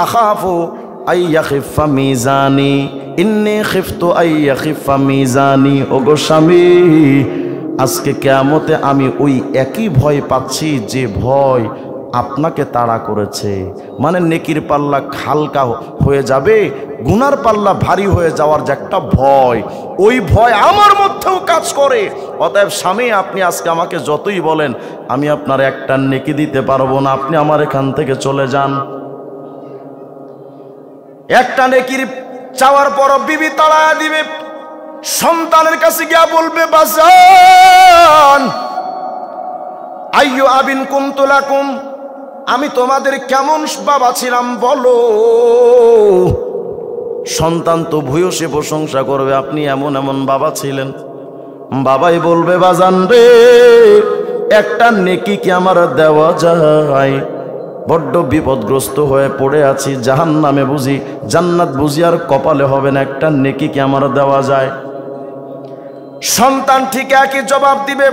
আখাফু আইয়াখিফা মিজানি, ইন্নী খিফতু আইয়াখিফা মিজানি। ওগো স্বামী, আজকে কিয়ামতে আমি ওই একই ভয় পাচ্ছি যে ভয় আপনাকে তাড়া করেছে। মানে নেকির পাল্লা হালকা হয়ে যাবে, গুনার পাল্লা ভারী হয়ে যাওয়ার যে একটা ভয়, ওই ভয় আমার মধ্যেও কাজ করে। অতএব স্বামী, আপনি আজকে আমাকে যতই বলেন আমি আপনার একটা নেকি দিতে পারবো না, আপনি আমার এখান থেকে চলে যান। একটা নেকির চাওয়ার পর বিবি তাড়ায়া দিবে, সন্তানের কাছে গিয়া বলবে, বাজান আইয়ু আবিন কুনতু লাকুম, আমি তোমাদের কেমন বাবা ছিলাম বলো। সন্তান তো ভূয়সী প্রশংসা করবে, আপনি এমন এমন বাবা ছিলেন। বাবাই বলবে, বাজান রে, একটা নেকি কি আমার দেওয়া যায়? বড্ড বিপদগ্রস্ত হয়ে পড়ে আছি, জাহান্নামে বুঝি জান্নাত বুঝি আর কপালে হবে না, একটা নেকি কি আমার দেওয়া যায়? সন্তান ঠিক একই জবাব দিবে,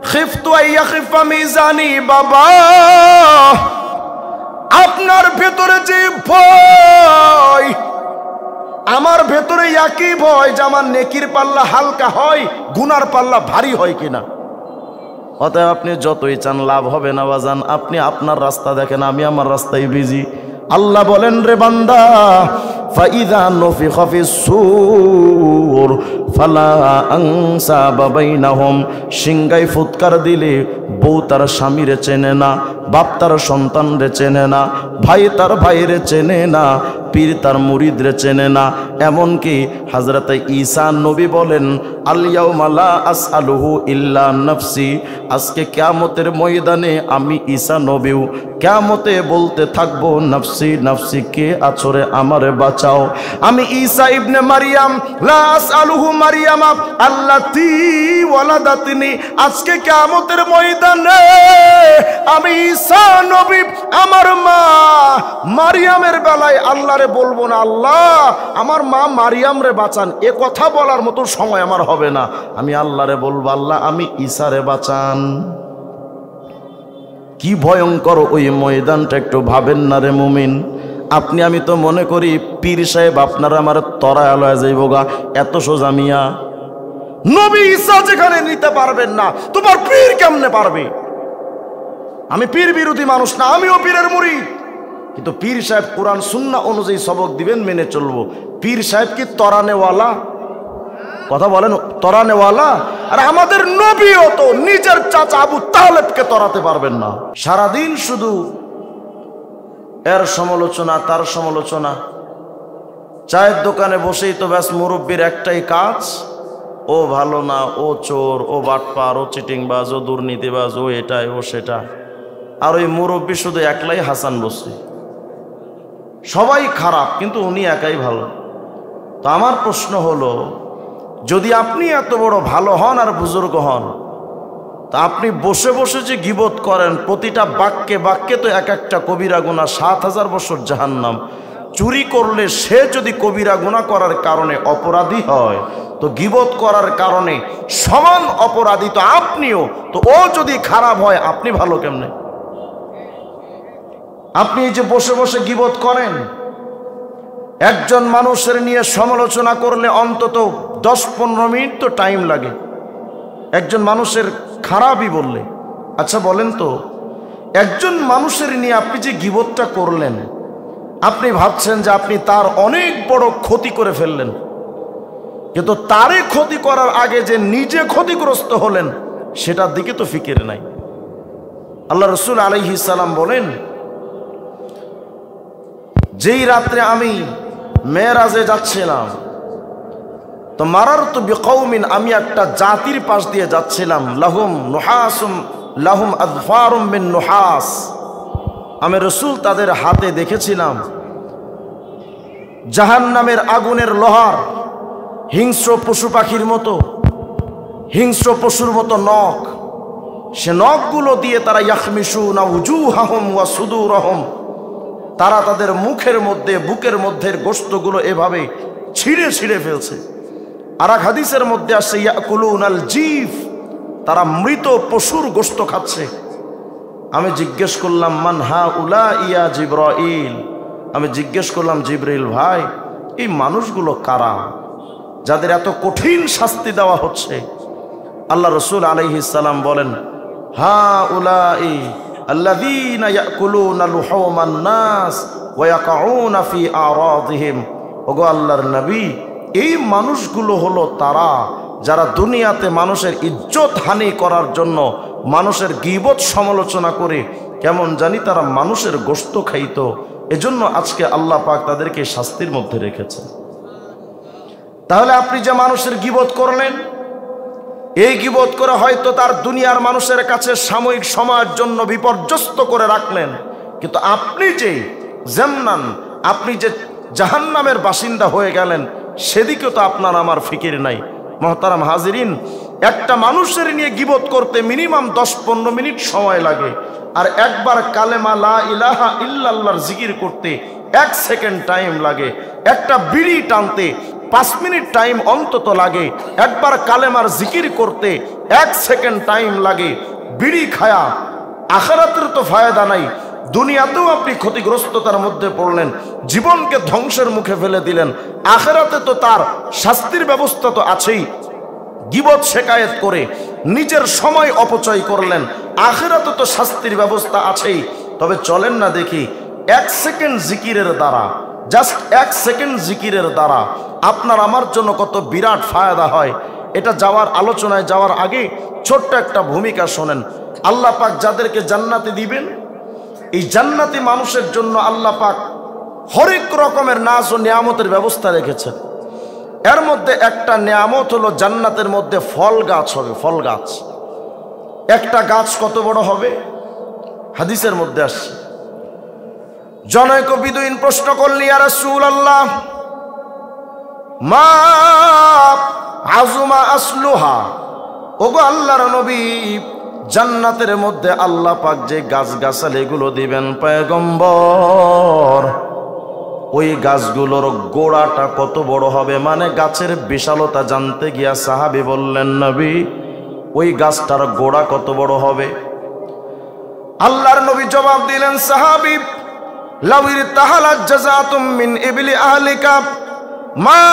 খিফতু আইয়াখিফা মিজানি। বাবা, আপনার ভেতরে যে ভয়, আমার ভেতরে একই ভয় যে আমার নেকির পাল্লা হালকা হয়, গুনার পাল্লা ভারী হয় কিনা। অতএব আপনি যতই চান লাভ হবে না বাজান, আপনি আপনার রাস্তা দেখেন, আমি আমার রাস্তায় বিজি। আল্লাহ বলেন, রে বান্দা, ফাইযা নুফিখা ফিস-সূর ফালা আনসাবা বাইনাহুম, সিংগাই ফুৎকার দিলে বউ তার স্বামীরে চেনে না, বাপ তার সন্তানরে চেনে না, ভাই তার ভাইরে চেনে না, পীর তার মুরিদরে চেনে না। এমনকি হযরত ঈসা নবী বলেন, আল ইয়াউমা লা আসআলুহু ইল্লা নাফসি, আজকে কিয়ামতের ময়দানে আমি ঈসা নবীও কিয়ামতে বলতে থাকবো, নাফসি নাফসি, কে আছরে আমারে বাঁচাও। আমি ঈসা ইবনে মারিয়াম, লা আসআলুহু মারিয়ামা আল্লাতী ওয়ালাদাতনি, আজকে কিয়ামতের ময়দানে আমি ঈসা নবী আমার মা মারিয়ামের বেলায় আল্লাহরে বলবো না, আল্লাহ আমার মা মারিয়াম রে বাঁচান, এ কথা বলার মতো সময় আমার হবে না। আমি আল্লাহরে বলবো, আল্লাহ আমি ঈসারে বাঁচান। কি ভয়ঙ্কর ওই ময়দানটা, একটু ভাবেন না রে মুমিন। আপনি আমি তো মনে করি পীর সাহেব আপনারা আমার তরায় আলয় যাইব গা, এত সোজা মিয়া। নবী ঈসা যেখানে নিতে পারবেন না, তোমার পীর কেমনে পারবে? আমি পীর বিরোধী মানুষ না, আমিও পীরের মুরিদ, কিন্তু পীর সাহেব কোরআন সুন্নাহ অনুযায়ী সবক দিবেন, মেনে চলবো। পীর সাহেব কি তরানেওয়ালা? কথা বলেন, তরানেওয়ালা? আর আমাদের নবীও তো নিজের চাচা আবু তালেবকে তরাতে পারবেন না। সারাদিন শুধু এর সমালোচনা, তার সমালোচনা। চায়ের দোকানে বসেই তো ব্যাস মুরব্বীর একটাই কাজ, ও ভালো না, ও চোর, ও বাটপার, ও চিটিংবাজ, ও দুর্নীতিবাজ, ও এটাই, ও সেটা। আর ওই মুরব্বী শুধু একলাই হাসান বসরি, সবাই খারাপ কিন্তু উনি একাই ভালো। তো আমার প্রশ্ন হলো, যদি আপনি এত বড় ভালো হন আর বুজুর্গ হন, তা আপনি বসে বসে যে গীবত করেন, প্রতিটা বাক্যে বাক্যে তো এক একটা কবিরা গুনাহ, ৭,০০০ বছর জাহান্নাম। চুরি করলে সে যদি কবিরা গুনাহ করার কারণে অপরাধী হয়, তো গীবত করার কারণে সমান অপরাধী তো আপনিও। তো ও যদি খারাপ হয়, আপনি ভালো কেমনে? আপনি যে বসে বসে গীবত করেন, একজন মানুষের নিয়ে সমালোচনা করলে অন্তত ১০-১৫ মিনিট তো টাইম লাগে একজন মানুষের খারাপই বললে। আচ্ছা বলেন তো, একজন মানুষের নিয়ে আপনি যে গীবতটা করলেন, আপনি ভাবছেন যে আপনি তার অনেক বড় ক্ষতি করে ফেললেন, কিন্তু তারে ক্ষতি করার আগে যে নিজে ক্ষতিগ্রস্ত হলেন সেটার দিকে তো ফিকির নাই। আল্লাহ রাসূল আলাইহিস সালাম বলেন, যেই রাত্রে আমি মেরাজে যাচ্ছিলাম, তো মারারতু বিকৌমিন, আমি একটা জাতির পাশ দিয়ে যাচ্ছিলাম, লাহুম নুহাসুম লাহুম আযফারুম মিন নুহাস, আমি রাসূল তাদের হাতে দেখেছিলাম জাহান্নামের আগুনের লোহার, হিংস্র পশু পাখির মতো, হিংস্র পশুর মতো নখ। সে নখগুলো দিয়ে তারা ইয়াখমিশুনা উজুহাহুম ওয়া সুদুরহুম, তারা তাদের মুখের মধ্যে, বুকের মধ্যে গোশতগুলো এভাবে ছিঁড়ে ছিঁড়ে ফেলছে। আর এক হাদিসের মধ্যে আসছে ইয়াকুলুনাল জিফ, তারা মৃত পশুর গোশত খাচ্ছে। আমি জিজ্ঞেস করলাম, মান হাউলা ইয়া জিবরাইল, আমি জিজ্ঞেস করলাম, জিবরিল ভাই, এই মানুষগুলো কারা যাদের এত কঠিন শাস্তি দেওয়া হচ্ছে? আল্লাহ রসুল আলাইহিস সালাম বলেন, হাউলাই আল্লাযীনা ইয়াকুলুনা লুহুমান নাস ওয়া ইয়াকাউনা ফি আরাদিহিম। ওগো আল্লাহর নবী, এই মানুষগুলো হলো তারা যারা দুনিয়াতে মানুষের ইজ্জত হানি করার জন্য মানুষের গীবত সমালোচনা করে কেমন জানি তারা মানুষের গোশত খাইতো। এজন্য আজকে আল্লাহ পাক তাদেরকে শাস্তির মধ্যে রেখেছে। তাহলে আপনি যে মানুষের গীবত করলেন, এই গীবত করে হয়তো তার দুনিয়ার মানুষের কাছে সাময়িক সময়ের জন্য বিপর্যস্ত করে রাখলেন, কিন্তু আপনি যে জান্নান, আপনি যে জাহান্নামের বাসিন্দা হয়ে গেলেন, সেদিকে তো আপনার আমার ফিকির নাই। মহতারাম হাজিরিন, একটা মানুষের নিয়ে গীবত করতে মিনিমাম 10-15 মিনিট সময় লাগে, আর একবার কালেমা লা ইলাহা ইল্লাল্লাহর জিকির করতে 1 সেকেন্ড টাইম লাগে। একটা বিড়ি টানতে 5 মিনিট টাইম অন্তত লাগে। একবার কালেমার জিকির করতে 1 সেকেন্ড টাইম লাগে। বিড়ি খায়া আখিরাতের তো ফায়দা নাই, দুনিয়াতেও আপনি ক্ষতিগ্রস্ততার মধ্যে পড়লেন, জীবনকে ধ্বংসের মুখে ফেলে দিলেন। আখিরাতে তো তার শাস্তির ব্যবস্থা তো আছেই। গীবত শেকায়েত করে নিজের সময় অপচয় করলেন, আখিরাতে তো শাস্তির ব্যবস্থা আছেই। তবে চলেন না দেখি 1 সেকেন্ড জিকিরের দ্বারা, জাস্ট 1 সেকেন্ড জিকিরের দ্বারা আপনার আমার জন্য কত বিরাট ফায়দা হয়। এটা যাওয়ার আলোচনায় যাওয়ার আগে ছোট্ট একটা ভূমিকা শোনেন। আল্লাহ পাক যাদেরকে জান্নাতে দিবেন, এই জান্নাতি মানুষের জন্য আল্লাহ পাক হরেক রকমের নাজ ও নিয়ামতের ব্যবস্থা রেখেছেন। এর মধ্যে একটা নিয়ামত হলো জান্নাতের মধ্যে ফল গাছ হবে। ফল গাছ, একটা গাছ কত বড় হবে? হাদিসের মধ্যে আসছে। জনৈক বিদুইন প্রশ্ন করল, ইয়া রাসূলুল্লাহ, মা আযুমা আসলুহা। ওগো আল্লাহর নবী, জান্নাতের মধ্যে আল্লাহ পাক যে গাছগাছালিগুলো দিবেন পয়গম্বর, ওই গাছগুলোর গোড়াটা কত বড় হবে? মানে গাছের বিশালতা জানতে গিয়া সাহাবী বললেন, নবী, ওই গাছটার গোড়া কত বড় হবে? আল্লাহর নবী জবাব দিলেন, সাহাবী, লাউইর তাহালাত জাযাতুম মিন ইবলি আহলিকা মা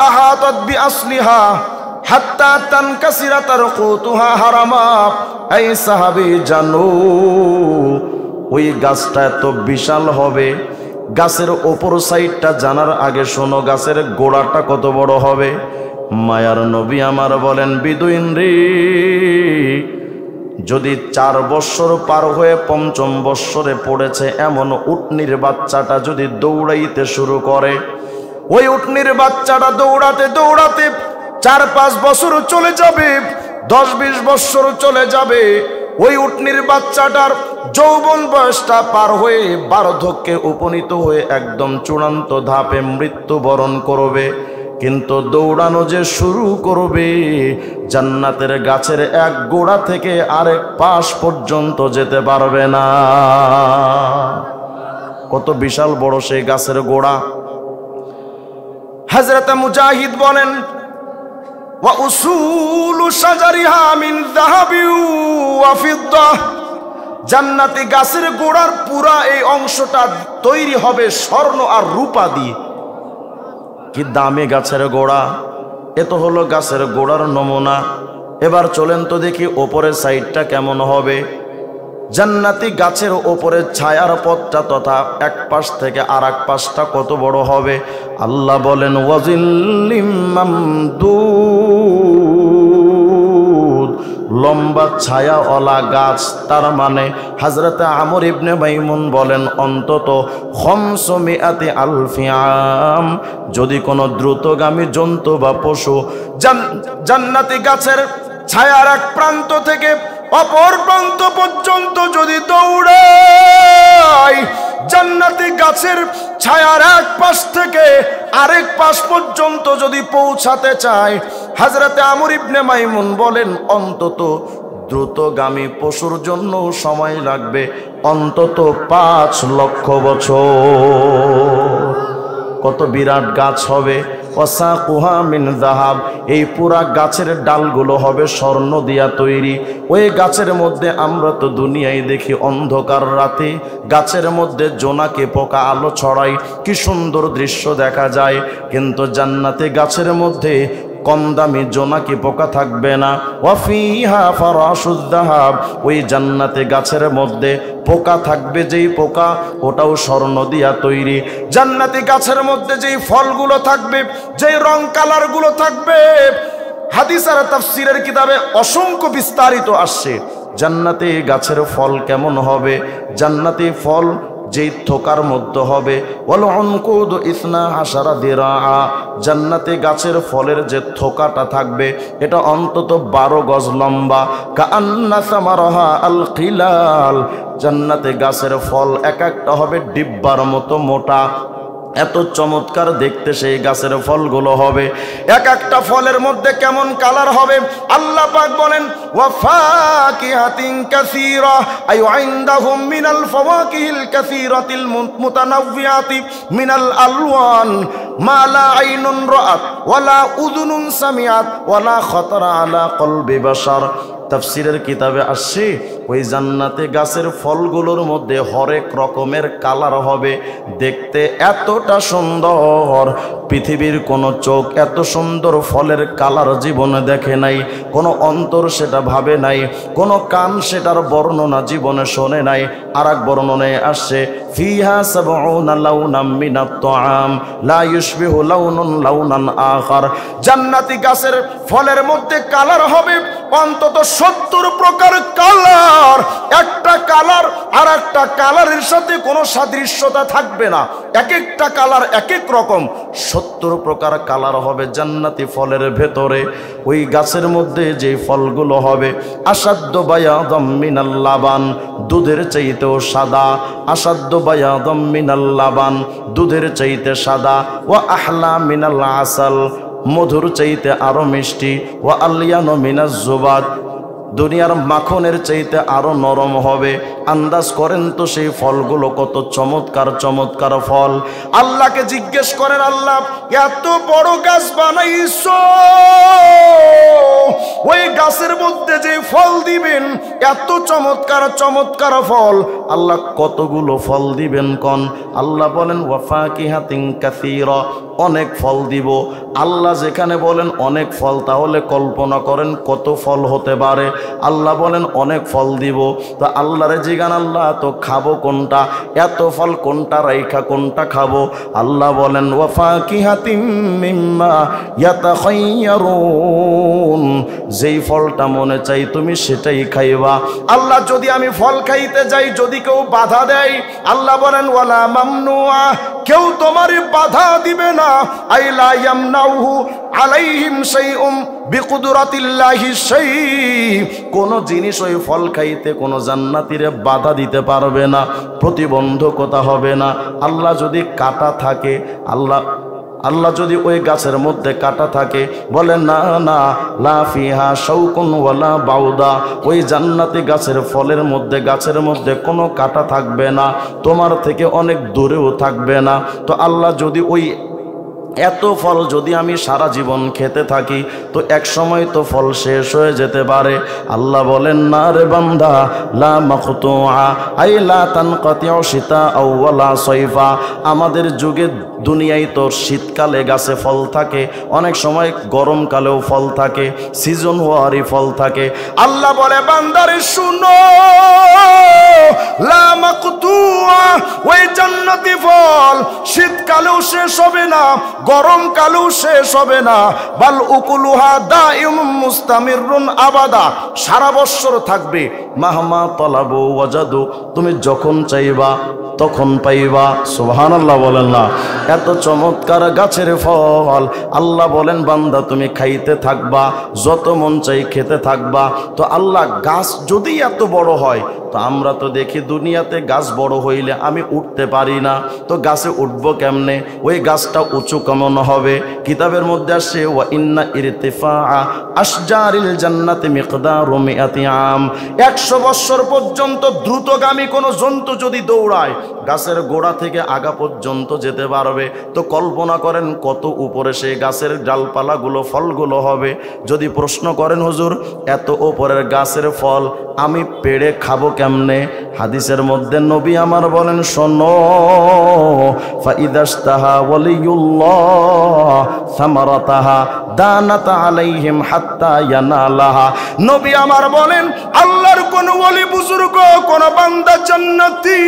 আহাতাত বিআসলিহা হাত্তা তানকাসিরা তারকুতুহা হারামা। এই সাহাবী জানো, ওই গাছটা এত বিশাল হবে, গাছের ওপর সাইডটা জানার আগে শোনো গাছের গোড়াটা কত বড় হবে। মায়ার নবী আমার বলেন, বিদুইন রে, যদি 4 বৎসর পার হয়ে 5ম বৎসরে পড়েছে এমন উটনির বাচ্চাটা যদি দৌড়াইতে শুরু করে, ওই উটনির বাচ্চাটা দৌড়াতে দৌড়াতে 4-5 বছর চলে যাবে, 10-20 বৎসর চলে যাবে। ওই উটনির বাচ্চাটার যৌবন বয়সটা পার হয়ে বার্ধক্যে উপনীত হয়ে একদম চূড়ান্ত ধাপে মৃত্যুবরণ করবে। কিন্তু দৌড়ানো যে শুরু করবে, জান্নাতের গাছের এক গোড়া থেকে আরেক পাশ পর্যন্ত যেতে পারবে না। কত বিশাল বড় সেই গাছের গোড়া। হযরত মুজাহিদ বলেন, ওয়া উসুলু শাজারিহা মিন যাহাবি ওয়া ফিদ্দা। জান্নাতি গাছের গোড়ার পুরা এই অংশটা তৈরি হবে স্বর্ণ আর রূপা দিয়ে। কি দামি গাছের গোড়া! এ তো হলো গাছের গোড়ার নমুনা। এবার চলেন তো দেখি ওপরের সাইডটা কেমন হবে। জান্নাতি গাছের ওপরে ছায়ার পথটা তথা এক পাশ থেকে আর এক পাশটা কত বড় হবে। আল্লাহ বলেন, ওয়াজিল্লিম মামদুদ, লম্বা ছায়াওয়ালা গাছ। তার মানে হযরত আমর ইবনে মাইমুন বলেন, অন্তত 500 আলফি আম। যদি কোনো দ্রুতগামী জন্তু বা পশু জান্নাতি গাছের ছায়ার এক প্রান্ত থেকে অপর প্রান্ত পর্যন্ত যদি দৌড়ায়, জান্নাতি গাছের ছায়ার এক পাশ থেকে আরেক পাশ পর্যন্ত যদি পৌঁছাতে চায়, হযরতে আমর ইবনে মাইমুন বলেন, অন্তত দ্রুতগামী পশুর জন্য সময় লাগবে অন্তত 5 লক্ষ বছর। কত বিরাট গাছ হবে! ওয়াসাকুহা মিন যাহাব, এই পুরা গাছের ডালগুলো হবে স্বর্ণ দিয়া তৈরি। ওই গাছের মধ্যে আমরা তো দুনিয়ায় দেখি অন্ধকার রাতে গাছের মধ্যে জোনাকি পোকা আলো ছড়ায়, কি সুন্দর দৃশ্য দেখা যায়। কিন্তু জান্নাতে গাছের মধ্যে কম দামি জোনাকি পোকা থাকবে না। ওয়াফিহা ফারাশুদ যাহাব, ওই জান্নাতে গাছের মধ্যে পোকা থাকবে, যেই পোকা ওটাও স্বর্ণ দিয়া তৈরি। জান্নাতি গাছের মধ্যে যেই ফলগুলো থাকবে, যেই রং কালারগুলো থাকবে, হাদিস আর তাফসীরের কিতাবে অসংখ্য বিস্তারিত আসছে। জান্নাতি গাছের ফল কেমন হবে? জান্নাতি ফল যেই থোকার মধ্যে হবে, ওয়াল উনকুদ ইসনা আশারা দিরা, জান্নাতে গাছের ফলের যে থোকাটা থাকবে এটা অন্তত 12 গজ লম্বা। কাআন্না সামারাহা আল খিলাল, জান্নাতে গাছের ফল এক একটা হবে ডিব্বার মতো মোটা। এত চমৎকার দেখতে সেই গাছের ফলগুলো হবে। এক একটা ফলের মধ্যে কেমন কালার হবে আল্লাহ পাক বলেন, ওয়া ফাকিহাতিন কাসীরা, আই ইনদাহুম মিনাল ফাওয়াকিহিল কাসীরাতিল মুতানাওয়িয়াতি মিনাল আলওয়ান মা লা আইনুন রাআত ওয়ালা উযুনুন সামিআত ওয়ালা খাতারা আলা কলবি বাশার। তাফসীরের কিতাবে আসছে ওই জান্নাতে গাছের ফলগুলোর মধ্যে হরেক রকমের কালার হবে। দেখতে এতটা সুন্দর, পৃথিবীর কোনো চোখ এত সুন্দর ফলের কালার জীবনে দেখে নাই, কোনো অন্তর সেটা ভাবে নাই, কোনো কান সেটার বর্ণনা জীবনে শোনে নাই। আর এক বর্ণনায় আসছে, ফিহা সাবউনা লাউনাম মিনাত তাআম লা ইউশবিহু লাউনুন লাউনান আখার, জান্নাতি গাছের ফলের মধ্যে কালার হবে অন্তত 70 প্রকার কালার। একটা কালার আর একটা কালারের সাথে কোনো সাদৃশ্যতা থাকবে না, এক একটা কালার এক এক রকম। 70 প্রকার কালার হবে জান্নাতি ফলের ভেতরে। ওই গাছের মধ্যে যে ফলগুলো হবে, আসাদ্দ বায়াদাম মিনাল লাবান, দুধের চাইতেও সাদা। আসাদ্দ বায়াদাম মিনাল লাবান, দুধের চাইতে সাদা। ওয়া আহলা মিনাল আসাল, মধুর চাইতে আরো মিষ্টি। ওয়া আলিয়ানো মিনাজ জুবাদ, দুনিয়ার মাখনের চাইতে আরো নরম হবে। আন্দাজ করেন তো সেই ফলগুলো কত চমৎকার চমৎকার ফল। আল্লাহকে জিজ্ঞেস করেন, আল্লাহ এত বড় গাছ বানাইছো, ওই গাছের মধ্যে যে ফল দিবেন এত চমৎকার চমৎকার ফল, আল্লাহ কতগুলো ফল দিবেন কোন? আল্লাহ বলেন ওয়া ফাকিহাতিন কাসীরা, অনেক ফল দিব। আল্লাহ যেখানে বলেন অনেক ফল, তাহলে কল্পনা করেন কত ফল হতে পারে। আল্লাহ বলেন অনেক ফল দিব, তো আল্লাহরে জিগান আল্লাহ তো খাবো কোনটা? এত ফল কোনটা রাইখা কোনটা খাবো? আল্লাহ বলেন ওয়া ফাকিহাতিম মিম্মা ইয়াতাখায়্যারুন, যেই ফলটা মনে চাই তুমি সেটাই খাইবা। আল্লাহ যদি আমি ফল খাইতে যাই, যদি কেউ বাধা দেয়, আল্লাহ বলেন ওয়ালা মামনুআ, কেউ তোমারই বাধা দিবে না। আইলা ইয়ামনাউহু আলাইহিম শাইউম বিকুদরাতিল্লাহি শাই, কোন জিনিস ওই ফল খাইতে কোনো জান্নাতীরে বাধা দিতে পারবে না, প্রতিবন্ধকতা হবে না। আল্লাহ যদি কাটা থাকে, আল্লাহ যদি ওই গাছের মধ্যে কাটা থাকে, বলে না না, লা ফিহা শাউকুন ওয়ালা বাউদা, ওই জান্নাতি গাছের ফলের মধ্যে গাছের মধ্যে কোনো কাটা থাকবে না, তোমার থেকে অনেক দূরেও থাকবে না। তো আল্লাহ যদি ওই এত ফল যদি আমি সারা জীবন খেতে থাকি, তো এক সময় তো ফল শেষ হয়ে যেতে পারে। আল্লাহ বলেন না রে বান্দা, লা মাকতুআ আই লা তানকাতিউ শিতাআ ওয়ালা সাইফা, আমাদের যুগে দুনিয়ায় তো শীতকালে গাছে ফল থাকে, অনেক সময় গরমকালেও ফল থাকে, সিজন ওয়ারি ফল থাকে। আল্লাহ বলে বান্দারে শুনো, লা মাকতুআ, ওই জান্নাতি ফল শীতকালেও শেষ হবে না, গরমকালেও শেষ হবে না। বাল উকুলুহা দাইমুম মুস্তামিরুন আবাদা, সারা বছর থাকবে। মাহমা তলাবু ওয়াজাদু, তুমি যখন চাইবা তখন পাইবা। সুবহানাল্লাহ বলেন না? এত চমৎকার গাছের ফল। আল্লাহ বলেন বান্দা তুমি খাইতে থাকবা, যত মন চাই খেতে থাকবা। তো আল্লাহ গাছ যদি এত বড় হয়, তো আমরা তো দেখি দুনিয়াতে গাছ বড় হইলে আমি উঠতে পারি না, তো গাছে উঠবো কেমনে? ওই গাছটা উঁচু কেমন হবে? কিতাবের মধ্যে আসে ওয়া ইন্না ইরতিফা আশজারিল জান্নাতি মিকদারু মিআতি আম, 100 বছর পর্যন্ত দ্রুতগামী কোনো জন্তু যদি দৌড়ায় গাছের গোড়া থেকে আগা পর্যন্ত যেতে পারবে। তো কল্পনা করেন কত উপরে সেই গাছের ডালপালাগুলো ফলগুলো হবে। যদি প্রশ্ন করেন হুজুর এত উপরের গাছের ফল আমি পেড়ে খাবো কেমনে? হাদিসের মধ্যে নবী আমার বলেন শোনো, ফাইদাশতাহা ওয়ালিউল্লাহ সামারাতাহা দানাত আলাইহিম হাত্তা ইয়ানালাহা। নবী আমার বলেন আল্লাহর কোন ওলি বুজুর্গ কোন বান্দা জান্নাতি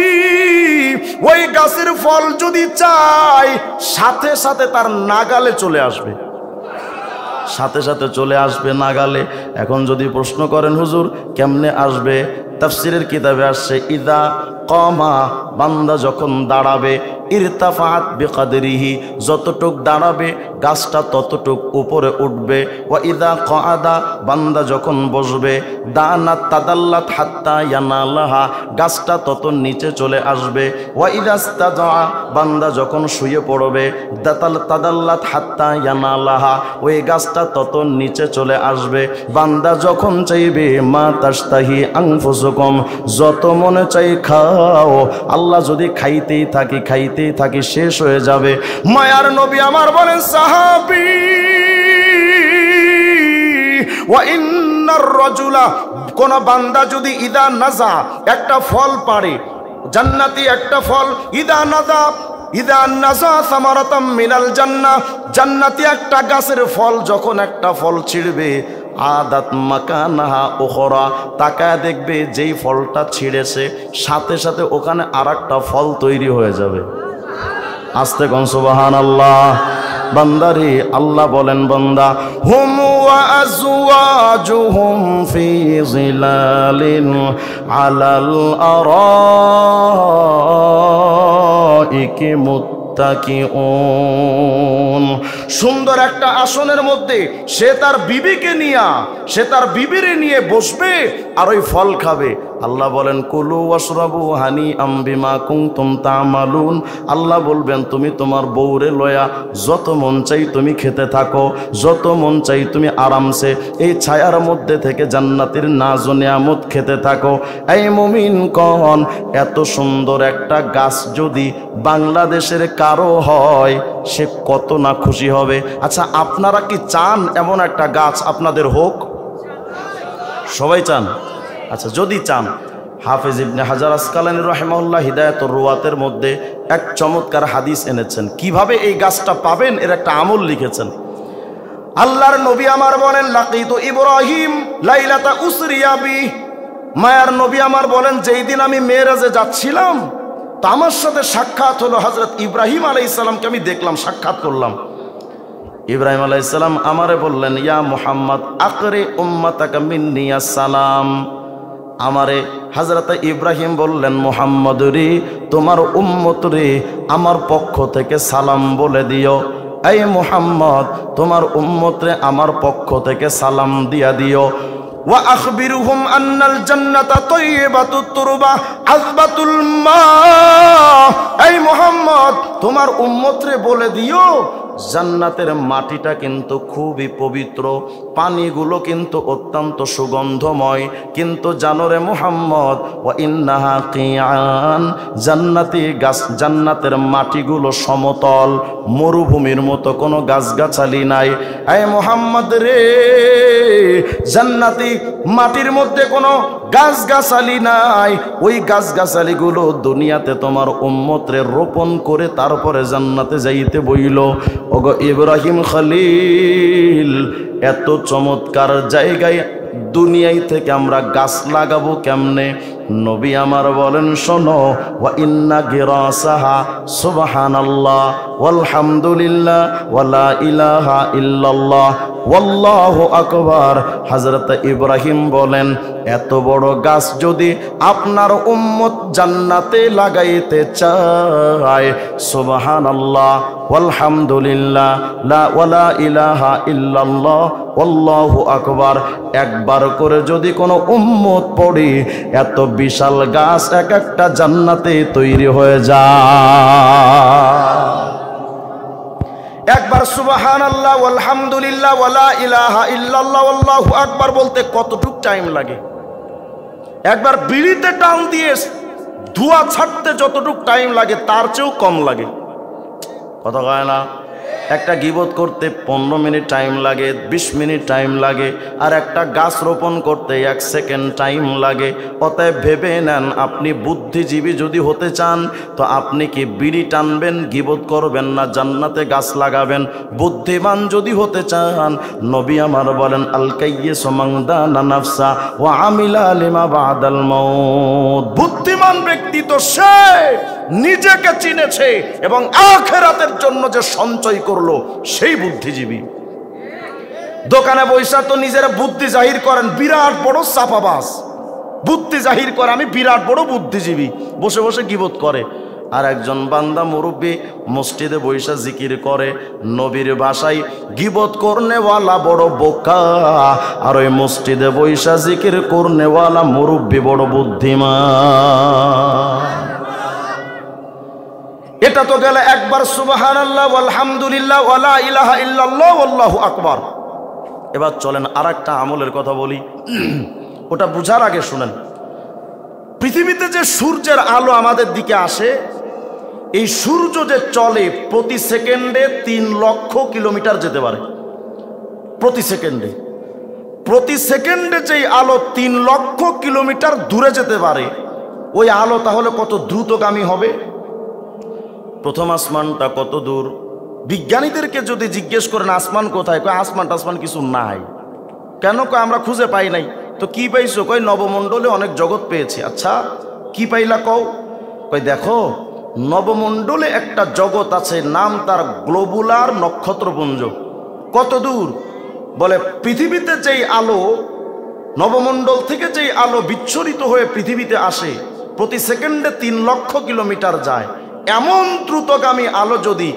ওই গাছের ফল যদি চায় সাথে সাথে তার নাগালে চলে আসবে, সাথে সাথে চলে আসবে নাগালে। এখন যদি প্রশ্ন করেন হুজুর কেমনে আসবে? তাফসীরের কিতাবে আসছে ইদা কমা, বান্দা যখন দাঁড়াবে, ইরতাফাত বিকদরিহি, যতটুক দাঁড়াবে গাছটা ততটুক উপরে উঠবে। ওয়া ইদা কআদা, বান্দা যখন বসবে, দানাত তাদাল্লাত হাত্তা ইয়ানালাহা, গাছটা তত নিচে চলে আসবে। ওয়া ইদা ইস্তাজা, বান্দা যখন শুয়ে পড়বে, তাদাল্লাত হাত্তা ইয়ানালাহা, ওই গাছটা তত নিচে চলে আসবে। বান্দা যখন চাইবে মা তাশতাহি আনফুসুকুম, যত মনে চাই খাও, আল্লাহ যদি খাইতেই থাকি শেষ হয়ে যাবে। মায়ার নবী আমার বলেন সাহাবী ওয়া ইন্নার রাজুলা, কোন বান্দা যদি ইদা নাজা, একটা ফল পারে জান্নাতি একটা ফল, ইদা নাজা সামারাতাম মিনাল জান্নাহ, জান্নাতি একটা গাছের ফল যখন একটা ফল ছিঁড়বে, আদাত মাকানাহা উখরা, তাকায় দেখবে যেই ফলটা ছিঁড়েছে সাথে সাথে ওখানে আরেকটা ফল তৈরি হয়ে যাবে। আস্তে কোন সুবহানাল্লাহ। বান্দারে আল্লাহ বলেন বান্দা হুম ওয়া আজওয়াজুহুম ফি জিলালিন আলাল আরাইকি মুত্তাকিউন, সুন্দর একটা আসনের মধ্যে সে তার বিবিরে নিয়ে বসবে আর ওই ফল খাবে। আল্লাহ বলেন কুলু ওয়াশরাবু হানিআম বিমা কুনতুম তা'মালুন, আল্লাহ বলবেন তুমি তোমার বউরে লয়া যত মন চাই তুমি খেতে থাকো, যত মন চাই তুমি আরামসে এই ছায়ার মধ্যে থেকে জান্নাতের নাজ ও নিয়ামত খেতে থাকো। এই মুমিন কন, এত সুন্দর একটা গাছ যদি বাংলাদেশের কারো হয় সে কত না খুশি হবে। আচ্ছা আপনারা কি চান এমন একটা গাছ আপনাদের হোক? সবাই চান? আচ্ছা যদি চান, হাফেজ ইবনে হাজার আসকালানী রাহিমাহুল্লাহ হিদায়াতুর রুয়াতের মধ্যে এক চমৎকার হাদিস এনেছেন, কিভাবে এই গাছটা পাবেন এর একটা আমল লিখেছেন। আল্লাহর নবী আমার বলেন লাকিতু ইব্রাহিম লাইলাতা উসরিয়া বি, মায়ার নবী আমার বলেন যেই দিন আমি মেরাজে যাচ্ছিলাম তো আমার সাথে সাক্ষাৎ হলো হযরত ইব্রাহিম আলাইহিস সালামকে আমি দেখলাম, সাক্ষাৎ করলাম। ইব্রাহিম আলাইহিস সালাম আমারে বললেন ইয়া মুহাম্মদ আকরি উম্মাতাকা মিন্নি আসসালাম, আমারে হযরত ইব্রাহিম বললেন মুহাম্মদ রে তোমার উম্মত রে আমার পক্ষ থেকে সালাম বলে দিও। এই মুহাম্মদ তোমার উম্মত রে আমার পক্ষ থেকে সালাম দিয়া দিও। ওয়া আখবিরুহুম আন্নাল জান্নাতা তাইয়্যিবাতুত তুরবা আযবাতুল মা, এই মুহাম্মদ তোমার উম্মত রে বলে দিও জান্নাতের মাটিটা কিন্তু খুবই পবিত্র, পানিগুলো কিন্তু অত্যন্ত সুগন্ধময়, কিন্তু জানো রে মুহাম্মদ ওয়া ইন্নাহা কিয়ান, জান্নাতের মাটিগুলো সমতল, মরুভূমির মতো কোনো গাছগাছালি নাই। এই মুহাম্মদ রে জান্নাতি মাটির মধ্যে কোনো গাছগাছালি নাই, ওই গাছগাছালিগুলো দুনিয়াতে তোমার উম্মত রে রোপণ করে তারপরে জান্নাতে যাইতে বইল। ওগো ইব্রাহিম খলিল, এত চমৎকার জায়গায় দুনিয়ায় থেকে আমরা গাছ লাগাবো কেমনে? নবী আমার বলেন শোনো, ওয়া ইন্না গিরাসাহা সুবহানাল্লাহ ওয়ালহামদুলিল্লাহ ওয়ালা ইলাহা ইল্লাল্লাহ ওয়াল্লাহু আকবার। হযরত ইব্রাহিম বলেন এত বড় গাছ যদি আপনার উম্মত জান্নাতে লাগাইতে চায়, সুবহানাল্লাহ ওয়ালহামদুলিল্লাহ লা ওয়ালা ইলাহা ইল্লাল্লাহ আল্লাহু আকবার একবার করে যদি কোনো উম্মত পড়ে, এত বিশাল গাছ এক একটা জান্নাতে তৈরি হয়ে যায়। একবার সুবহানাল্লাহ ওয়ালহামদুলিল্লাহ ওয়ালা ইলাহা ইল্লাল্লাহ আল্লাহু আকবার বলতে কতটুক টাইম লাগে? একবার বিড়িতে টান দিয়ে ধোঁয়া ছাড়তে যতটুক টাইম লাগে তার চেয়েও কম লাগে। কথা কয় না? একটা গীবত করতে 15 মিনিট টাইম লাগে, 20 মিনিট টাইম লাগে, আর একটা গাছ রোপণ করতে 1 সেকেন্ড টাইম লাগে। অতএব ভেবে নেন, আপনি বুদ্ধিজীবী যদি হতে চান তো আপনি কি বিড়ি টানবেন, গীবত করবেন, না জান্নাতে গাছ লাগাবেন? বুদ্ধিমান যদি হতে চান, নবী আমার বলেন আল কাইয়্যিসু মান দানা নাফসা ওয়া আমিলা লিমা বাদাল মাউত। বুদ্ধিমান ব্যক্তি তো সে নিজেকে চিনেছে এবং আখিরাতের জন্য যে সঞ্চয় করলো, সেই বুদ্ধিজীবী। দোকানে বৈশা তো নিজের বুদ্ধি জাহির করেন, বিরাট বড় চাপাবাজ বুদ্ধি জাহির করে, আমি বিরাট বড় বুদ্ধিজীবী, বসে বসে গীবত করে। আর একজন বান্দা মুরব্বী মসজিদে বৈশা জিকির করে, নবীর ভাষায় গীবত করনেওয়ালা বড় বোকা, আর ওই মসজিদে বৈশা জিকির করনেওয়ালা মুরব্বী বড় বুদ্ধিমান। এটা তো গেলে একবার সুবহানাল্লাহ আলহামদুলিল্লাহ ওয়ালা ইলাহা ইল্লাল্লাহ আল্লাহু আকবার। এবার চলেন আরেকটা আমলের কথা বলি, ওটা বুঝার আগে শুনেন। পৃথিবীতে যে সূর্যের আলো আমাদের দিকে আসে, এই সূর্য যে চলে প্রতি সেকেন্ডে 3 লক্ষ কিলোমিটার যেতে পারে। প্রতি সেকেন্ডে যেই আলো 3 লক্ষ কিলোমিটার দূরে যেতে পারে, ওই আলো তাহলে কত দ্রুতগামী হবে? প্রথম আসমানটা কত দূর? বিজ্ঞানীদেরকে যদি জিজ্ঞেস করেন আসমান কোথায়, কয় আসমান টাসমান কিছু নাই। কেন? কয় আমরা খুঁজে পাই নাই। তো কি পাইছো? কয় নবমণ্ডলে অনেক জগৎ পেয়েছি। আচ্ছা কি পাইলা কও? কয় দেখো নবমণ্ডলে একটা জগৎ আছে, নাম তার গ্লোবুলার নক্ষত্রপুঞ্জ। কত দূর? বলে পৃথিবীতে যেই আলো, নবমণ্ডল থেকে যেই আলো বিচ্ছুরিত হয়ে পৃথিবীতে আসে, প্রতি সেকেন্ডে 3 লক্ষ কিলোমিটার যায়। এমন দ্রুতগামী আলো যদি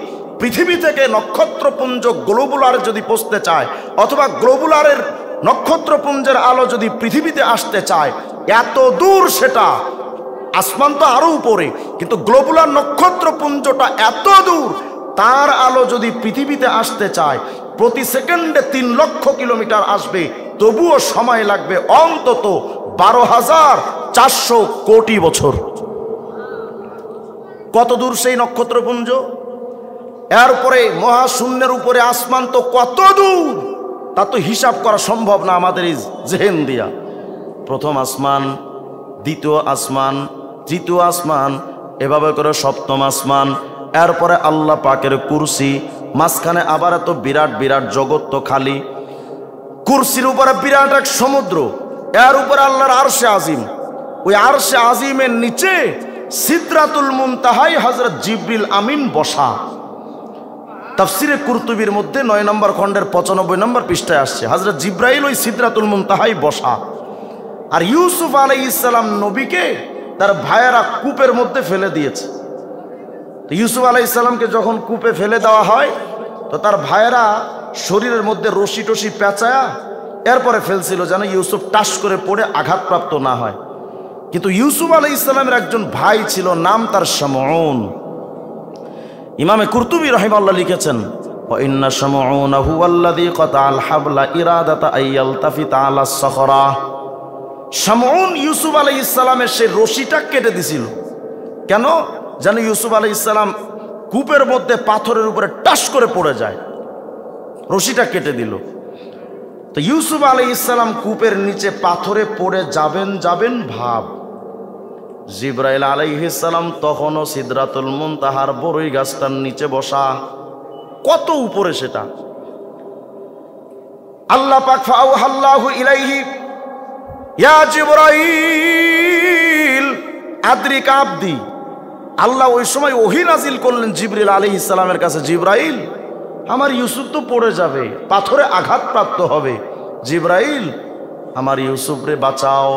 পৃথিবী থেকে নক্ষত্রপুঞ্জ গ্লোবুলার যদি পৌঁছতে চায়, অথবা গ্লোবুলারের নক্ষত্রপুঞ্জের আলো যদি পৃথিবীতে আসতে চায়, এত দূর সেটা। আসমান তো আরো উপরে, কিন্তু গ্লোবুলার নক্ষত্রপুঞ্জটা এত দূর, তার আলো যদি পৃথিবীতে আসতে চায় প্রতি সেকেন্ডে 3 লক্ষ কিলোমিটার আসবে, তবুও সময় লাগবে অন্তত 12,400 কোটি বছর। কত দূর সেই নক্ষত্রপুঞ্জ? এরপরে মহাশূন্যের উপরে আসমান তো কত দূর, তা তো হিসাব করা সম্ভব না আমাদের এই জেহেন দিয়া। প্রথম আসমান, দ্বিতীয় আসমান, তৃতীয় আসমান, এভাবে করে সপ্তম আসমান। এরপরে আল্লাহ পাকের কুরসি, মাঝখানে আবার এত বিরাট বিরাট জগৎ তো খালি। কুরসির উপরে বিরাট এক সমুদ্র, এর উপরে আল্লাহর আরশে আজিম। ওই আরশে আজিমের নিচে সিদরাতুল মুনতাহায় হযরত জিবরিল আমিন বসা। তাফসিরে কুরতুবির মধ্যে 9 নম্বর খণ্ডের 95 নম্বর পৃষ্ঠায় আসছে, হযরত জিবরাইল ওই সিদরাতুল মুনতাহায় বসা। আর ইউসুফ আলাইহিস সালাম নবীকে তার ভাইয়েরা কূপের মধ্যে ফেলে দিয়েছে। তো ইউসুফ আলাইহিস সালামকে যখন কূপে ফেলে দেওয়া হয়, তো তার ভাইয়েরা শরীরের মধ্যে রশি টসি পেঁচায়া এরপরে ফেলছিল, যেন ইউসুফ টাস করে পড়ে আঘাতপ্রাপ্ত না হয়। কিন্তু ইউসুফ আলাইহিস সালামের একজন ভাই ছিল, নাম তার শামউন। ইমামে কুরতুবী রাহিমাহুল্লাহ লিখেছেন, ওয়া ইন্না শামউন হুয়াল্লাযী কাতাআল হাবলা ইরাদাতা আইয়ালতাফিতা আলা সখরা। শামউন ইউসুফ আলাইহিস সালামের সেই রশিটা কেটে দিছিল। কেন? যেন ইউসুফ আলাইহিস সালাম কূপের মধ্যে পাথরের উপরে টাস করে পড়ে যায়, রশিটা কেটে দিল। তো ইউসুফ আলাইহিস সালাম কূপের নিচে পাথরে পড়ে যাবেন ভাব। জিবরাইল আলাইহিস সালাম তখনও সিদরাতুল মুনতাহার বড়ই গাছটার নিচে বসা, কত উপরে সেটা। আল্লাহ পাক ফাআওহাল্লাহু ইলাইহি ইয়া জিবরাইল আদরিকা আবদি। আল্লাহ ওই সময় ওহী নাজিল করলেন জিবরিল আলাইহিস সালামের কাছে, জিবরাইল আমার ইউসুফ তো পড়ে যাবে, পাথরে আঘাতপ্রাপ্ত হবে। জিবরাইল আমার ইউসুফ রে বাঁচাও,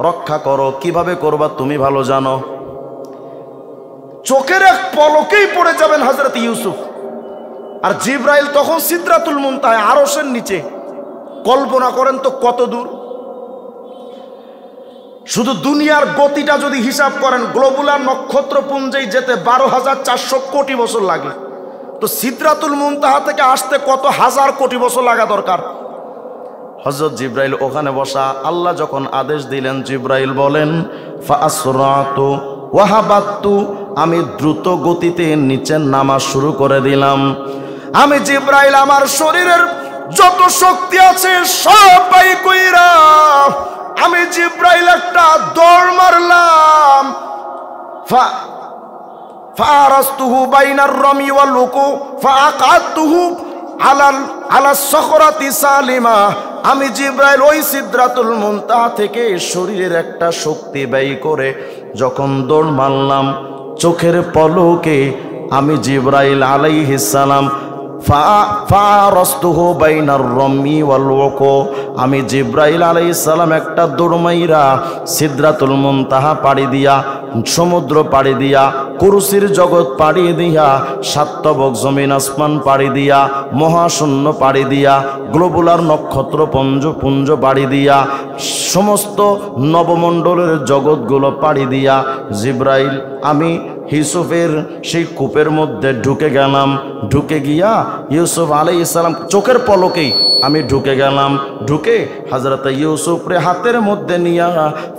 রক্ষা করো। কিভাবে করবা তুমি ভালো জানো। চোখের এক পলকেই পড়ে যাবেন হযরত ইউসুফ। আর জিব্রাইল তখন সিদরাতুল মুনতাহা আরশের নিচে। কল্পনা করেন তো কত দূর। শুধু দুনিয়ার গতিটা যদি হিসাব করেন, গ্লোবুলার নক্ষত্রপুঞ্জেই যেতে 12,400 কোটি বছর লাগে, তো সিদরাতুল মুনতাহা থেকে আসতে কত হাজার কোটি বছর লাগা দরকার। হযরত জিব্রাইল ওখানে বসা। আল্লাহ যখন আদেশ দিলেন, জিব্রাইল বলেন ফাআসরাতু ওয়াহাবাতু, আমি দ্রুত গতিতে নিচে নামা শুরু করে দিলাম। আমি জিব্রাইল আমার শরীরের যত শক্তি আছে সব বাই কইরা আমি জিব্রাইল একটা দৌড় মারলাম। ফারাস্তুহু বাইনার রামি ওয়াল লুকু ফাআকাতুহু আলা সখরাতি সালিমা। আমি জিব্রাইল ওই সিদরাতুল মুনতাহা থেকে শরীরের একটা শক্তি ব্যয় করে যখন দৌড় মারলাম, চোখের পলকে আমি জিব্রাইল আলাইহিস সালাম ফারাস্তুহু বাইনার রামি ওয়াল লুকু, আমি জিব্রাইল আলাইহিস সালাম একটা দৌড় মাইরা সিদরাতুল মুনতাহা পাড়ি দিয়া, সমুদ্র পাড়ি দিয়া, কুরসির জগৎ পাড়ি দিয়া, সাতবক জমিন আসমান পাড়ি দিয়া, মহাশূন্য পাড়ি দিয়া, গ্লোবুলার নক্ষত্র পুঞ্জ পাড়ি দিয়া, সমস্ত নবমণ্ডলের জগৎগুলো পাড়ি দিয়া জিব্রাইল আমি ইউসুফের সেই কূপের মধ্যে ঢুকে গেলাম। ঢুকে গিয়া ইউসুফ আলাইহিস সালাম চোখের পলকেই আমি ঢুকে গেলাম। ঢুকে হযরত ইউসুফরে হাতের মধ্যে নিয়া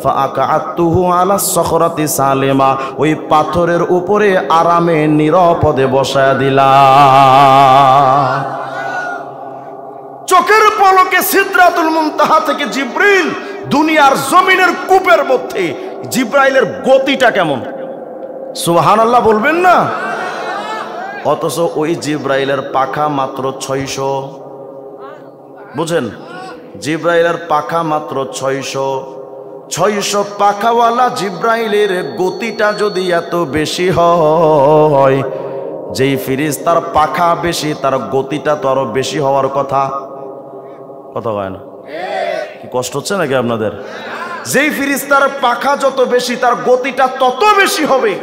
ফাআকাতুহু আলা সখরাতি সালিমা, ওই পাথরের উপরে আরামে নিরাপদে বসায়া দিলাম। চোখের পলকে সিদরাতুল মুনতাহা থেকে জিব্রাইল দুনিয়ার জমিনের কূপের মধ্যে। জিব্রাইলের গতিটা কেমন, সুবহানাল্লাহ বলবেন না? অথচ ওই জিব্রাইলের পাখা মাত্র 600। বুঝেন, জিব্রাইলের পাখা মাত্র 600 পাখাওয়ালা জিব্রাইলের গতিটা যদি এত বেশি হয়, যেই ফেরেশতার পাখা বেশি তার গতিটা তো আরো বেশি হওয়ার কথা। কথা হয় না? কি কষ্ট হচ্ছে নাকি আপনাদের? যেই ফেরেশতার পাখা যত বেশি তার গতিটা তত বেশি হবে।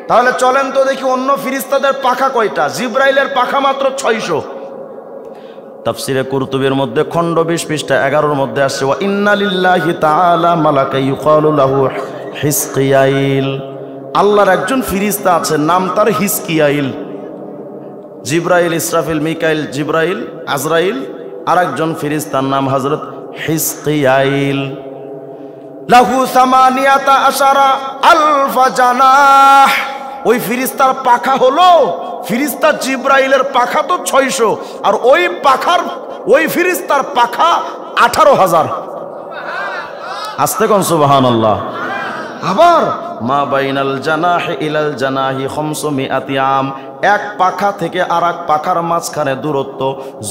তাহলে চলেন তো দেখি অন্য ফেরেশতাদের পাখা কয়টা। জিব্রাইলের পাখা মাত্র 600। তাফসিরে কুরতুবির মধ্যে খণ্ড 20 পৃষ্ঠা 11-র মধ্যে আসছে ওয়া ইন্না লিল্লাহি তাআলা মালাকা ইউকালু লাহু হিসকিয়াইল। আল্লাহর একজন ফেরেশতা আছে, নাম তার হিসকিয়াইল। জিব্রাইল, ইসরাফিল, মিকাইল, জিব্রাইল, আজরাইল, আর একজন ফেরেশতার নাম হযরত হিসকিয়াইল। লাহু 18,000 জানাহ। ওই ফেরেশতার পাখা হলো, ফেরেশতা জিব্রাইলের পাখা তো 600, আর ওই ফেরেশতার পাখা 18,000। আস্তে কোন সুবহানাল্লাহ। আবার মা বাইনাল জানাহি ইলাল জানাহি 500 আম। এক পাখা থেকে আর এক পাখার মাঝখানে দূরত্ব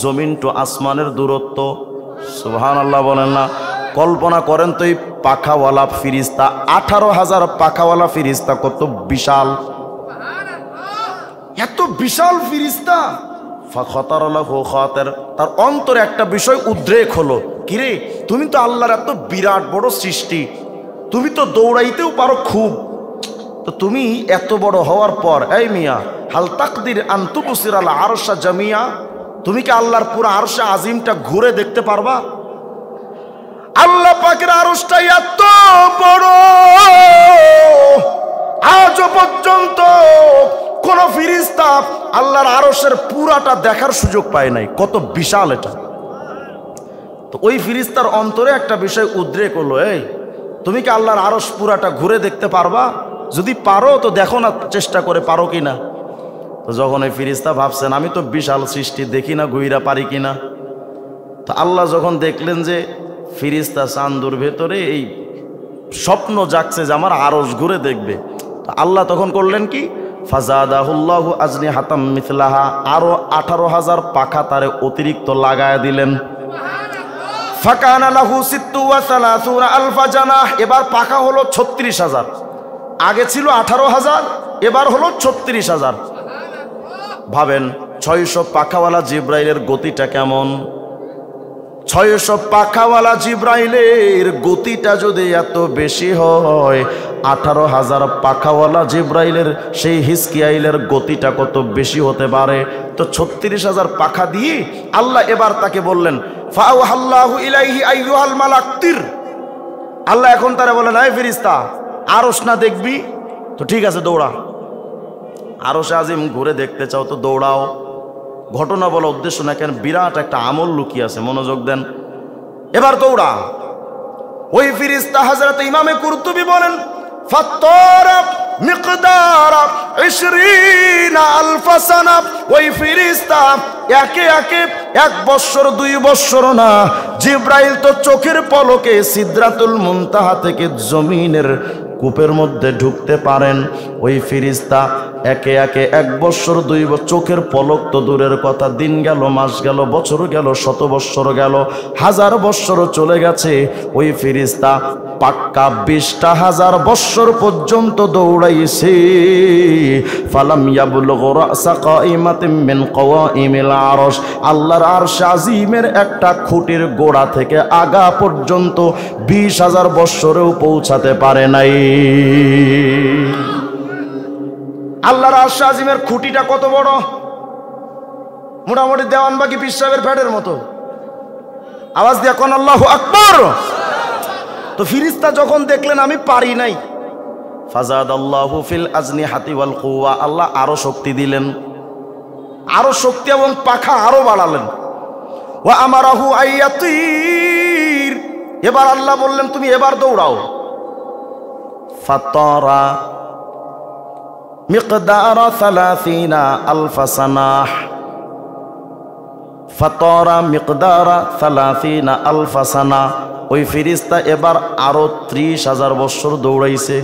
জমিন টু আসমানের দূরত্ব। সুবহানাল্লাহ বলেন না? কল্পনা করেন তো এই পাখাওয়ালা ফেরেশতা, 18,000 পাখাওয়ালা ফেরেশতা কত বিশাল। এত বিশাল ফেরেশতা। তার অন্তরে একটা বিষয় উদ্রেক হলো, কিরে তুমি তো আল্লাহর এত বিরাট বড় সৃষ্টি, তুমি তো দৌড়াইতেও পারো খুব, তো তুমি এত বড় হওয়ার পর এই মিয়া হাল তাকদির আন তুবসির আল আরশা জামিয়া, তুমি কি আল্লাহর পুরো আরশে আজিমটা ঘুরে দেখতে পারবা? আল্লাহ পাকের আরশটা এত বড়, আজ পর্যন্ত কোন ফেরেশতা আল্লাহর আরশের পুরাটা দেখার সুযোগ পায় নাই, কত বিশাল এটা। তো ওই ফেরেশতার অন্তরে একটা বিষয় উদ্রেক হলো, এই তুমি কি আল্লাহর আরশ পুরাটা ঘুরে দেখতে পারবা? যদি পারো তো দেখো না, চেষ্টা করে পারো কিনা। তো যখন ওই ফেরেশতা ভাবছেন আমি তো বিশাল সৃষ্টি, দেখি না ঘুইরা পারি কিনা। তো আল্লাহ যখন দেখলেন যে ফেরেশতা চান্দুর ভেতরে এই স্বপ্ন জাগছে যে আমার আরশ ঘুরে দেখবে, তো আল্লাহ তখন করলেন কি, ফাজাদাহুল্লাহু আজনিহাতাম মিথলাহা, আরো 18,000 পাখা তারে অতিরিক্ত লাগায় দিলেন। ফাকানা লাহু 36,000 জানাহ। এবার পাখা হলো 36,000। আগে ছিল 18,000, এবার হলো 36,000। ভাবেন 600 পাখাওয়ালা জিব্রাইলের গতিটা কেমন। 600 পাখাওয়ালা জিব্রাইলের গতিটা যদি এত বেশি হয়, 18,000 পাখাওয়ালা জিব্রাইলের সেই হিজকিয়াইলের গতিটা কত বেশি হতে পারে? তো 36,000 পাখা দিয়ে আল্লাহ এবার তাকে বললেন, ফাআওহাল্লাহু ইলাইহি আইয়ুহাল মালাক তির। আল্লাহ এখন তারা বলেন, এই ফেরেশতা, আরশ না দেখবি? তো ঠিক আছে, দৌড়া। আরশে আজিম ঘুরে দেখতে চাও তো দৌড়াও। ঘটনা বলা উদ্দেশ্য না, কেন বিরাট একটা আমল লুকিয়ে আছে, মনোযোগ দেন। এবার দৌড়া। ওই ফেরেশতা হযরত ইমামে কুরতুবী বলেন, ফাত্তারা মিকদারা 20,000 সানা। ওই ফেরেশতা একে একে 1 বৎসর 2 বৎসর না, জিব্রাইল তো চোখের পলকে সিদরাতুল মুনতাহা থেকে জমিনের কূপের মধ্যে ঢুকতে পারেন। ওই ফেরেশতা একে একে 1 বৎসর 2 বৎসর, চোখের পলক তো দূরের কথা, দিন গেল, মাস গেল, বছর গেল, 100 বৎসর গেল, 1000 বৎসর চলে গেছে। ওই ফেরেশতা পাক্কা 20,000 বৎসর পর্যন্ত দৌড়াইছে। ফালাম ইয়াবলুগ রাসা কাইমাতিন মিন কাওয়াইমিল আরশ। আল্লাহর আরশ আজিমের একটা খুঁটির গোড়া থেকে আগা পর্যন্ত 20,000 বৎসরেও পৌঁছাতে পারে নাই। আল্লাহর আরশ আজিমের খুঁটিটা কত বড়? মোটামুটি দেওয়ানবাগি পীর সাহেবের ফ্যাটের মতো। আওয়াজ দিয়া কোন আল্লাহু আকবার। তো ফেরেশতা যখন দেখলেন আমি পারি নাই, ফাজাদাল্লাহু ফিল আজনিহাতি ওয়াল কুওয়া, আল্লাহ আরো শক্তি দিলেন, আরো শক্তি এবং পাখা আরো বাড়ালেন। ওয়া আমারাহু আইয়াতির, এবার আল্লাহ বললেন তুমি এবার দৌড়াও। ফাতারা মিকদারা 30,000 সানাহ। ফাতারা মিকদারা 30,000 সানা। ওই ফেরেশতা এবার আরো 30,000 বছর দৌড়াইছে।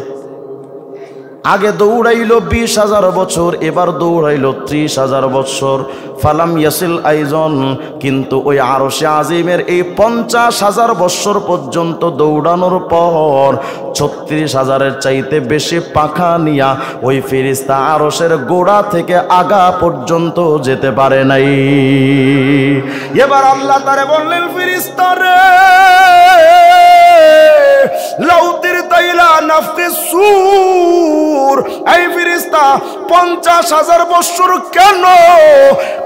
আগে দৌড়াইল 20,000 বছর, এবার দৌড়াইল 30,000 বছর। ফালাম ইয়াসিল আইজন, কিন্তু ওই আরশে আজিমের এই 50,000 বছর পর্যন্ত দৌড়ানোর পর 36,000-এর চাইতে বেশি পাখা নিয়া ওই ফেরেশতা আরশের গোড়া থেকে আগা পর্যন্ত যেতে পারে নাই। এবার আল্লাহ তারে বললেন, ফেরেশতা রে, লাউতির তাইলা নাফখিস সূর। এই ফেরেশতা 50,000 বছর কেন,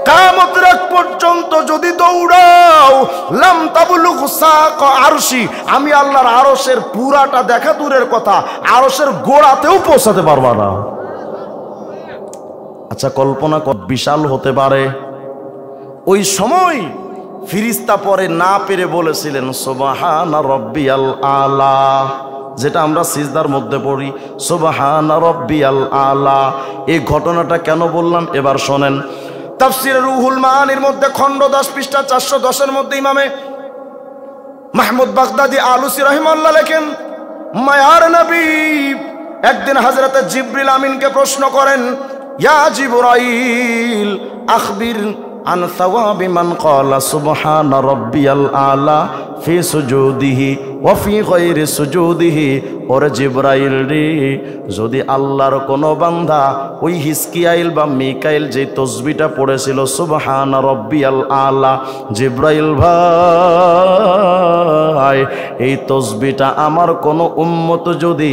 কিয়ামতের আগ পর্যন্ত যদি দৌড়াও, লাম তাবলুগ সাক আরশি, আমি আল্লাহর আরশের পুরাটা দেখা দূরের কথা, আরশের গোড়াতেও পৌঁছাতে পারবা না। আচ্ছা, কল্পনা কর বিশাল হতে পারে। ওই সময় ফেরেশতা পরে না পেরে বলেছিলেন সুবহানা রাব্বিয়াল আলা, যেটা আমরা সিজদার মধ্যে পড়ি, সুবহানা রাব্বিয়াল আলা। এই ঘটনাটা কেন বললাম এবার শোনেন। তাফসীরে রুহুল মাআনির মধ্যে খণ্ড 10 পৃষ্ঠা 410-এর মধ্যে ইমামে মাহমুদ বাগদাদি আলুসি রাহিমাহুল্লাহ লেখেন, মায়ার নবী একদিন হযরত জিবরিল আমিনকে প্রশ্ন করেন, ইয়া জিবরাইল আখবির আন সাওয়াবি মান ক্বালা সুবহানা রাব্বিয়াল আলা ফি সুজুদিহি ওয়া ফি গায়রি সুজুদিহি। ওরে জিবরাইল রে, যদি আল্লাহর কোনো বান্দা ওই হিজকিয়াইল বা মিকাইল যে তসবিহটা পড়েছিল সুবহানা রাব্বিয়াল আলা, জিবরাইল ভাই এই তসবিহটা আমার কোনো উম্মত যদি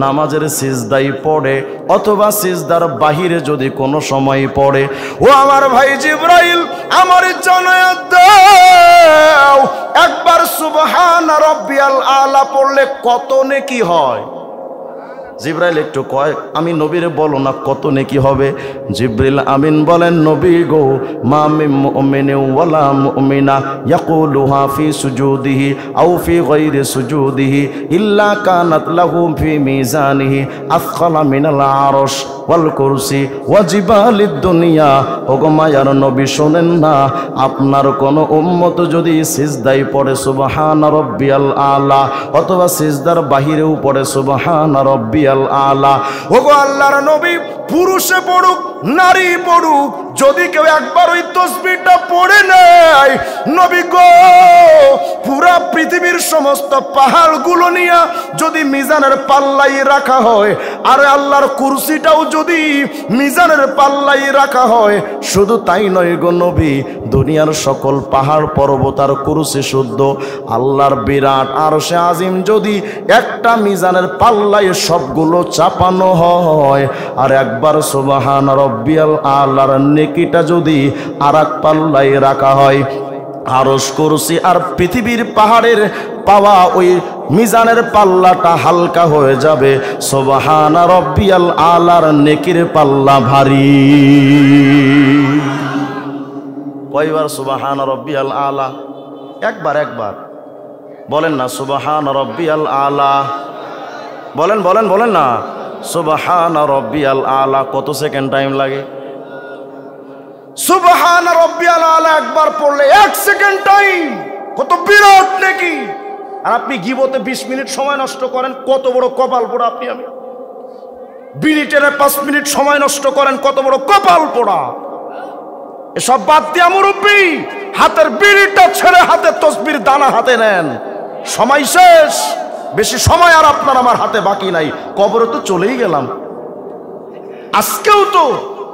নামাজের সিজদায় পড়ে অথবা সিজদার বাহিরে যদি কোনো সময় পড়ে, ও আমার ভাই জিবরাইল আমার জানায়া দাও একবার সুবহানা রাব্বিয়াল আলা পড়লে কত নেকি হয়। জিবরাইল একটু কয়, আমি নবীরে বলো না কত নেকি হবে। জিবরিল আমিন বলেন, নবী গো, মা মিন মুমিনিন ওয়ালা মুমিনা ইয়াকুলুহা ফি সুজুদিহি আও ফি গায়রি সুজুদিহি ইল্লা কানাত লাহু ফি মিজানিহি আথকালা মিনাল আরশ ওয়াল কুরসি ওয়া জিবালিদ দুনিয়া। ওগো মায়ার নবী শোনেন না, আপনার কোন উম্মত যদি সিজদায় পড়ে সুবহানা রাব্বিয়াল আলা অথবা সিজদার বাহিরেও পড়ে সুবহানা রাব্বিয়াল আলা, ওগো আল্লাহর নবী পুরুষে পড়ুক নারী পড়ুক যদি কেউ একবার ওই তাসবিহটা পড়ে নেয়, নবী গো পুরা পৃথিবীর সমস্ত পাহাড়গুলো নিয়ে যদি মিজানের পাল্লাই রাখা হয়, আর আল্লাহর কুরসিটাও যদি মিজানের পাল্লাই রাখা হয়, শুধু তাই নয় গো নবী, দুনিয়ার সকল পাহাড় পর্বত আর কুরসি শুদ্ধ আল্লাহর বিরাট আরশে আজিম যদি একটা মিজানের পাল্লায় সবগুলো চাপানো হয়, আর একবার সুবহান রাব্বিয়াল আলার নেকিটা যদি আরেক পাল্লায় রাখা হয়, আরশ কুরসি আর পৃথিবীর পাহাড়ের পাওয়া ওই মিজানের পাল্লাটা হালকা হয়ে যাবে। সুবহান রাব্বিয়াল আলার নেকির পাল্লা ভারী। কয়বার সুবহান রাব্বিয়াল আলা? একবার বলেন না সুবহান রাব্বিয়াল আলা, বলেন না সুবহান রাব্বিয়াল আলা। কত সেকেন্ড টাইম লাগে? সুবহান রাব্বিয়াল আলা একবার পড়লে 1 সেকেন্ড টাইম। কত বিরাট নাকি! আর আপনি গীবতে 20 মিনিট সময় নষ্ট করেন, কত বড় কপাল পোড়া আপনি। আমি বিড়ি টেনে 5 মিনিট সময় নষ্ট করেন, কত বড় কপাল পোড়া। এসব বাদ দিয়া মুরব্বী, হাতের বিড়িটা ছেড়ে হাতে তাসবির দানা হাতে নেন। সময় শেষ, বেশি সময় আর আপনার আমার হাতে বাকি নাই। কবরে তো চলেই গেলাম। আজকেও তো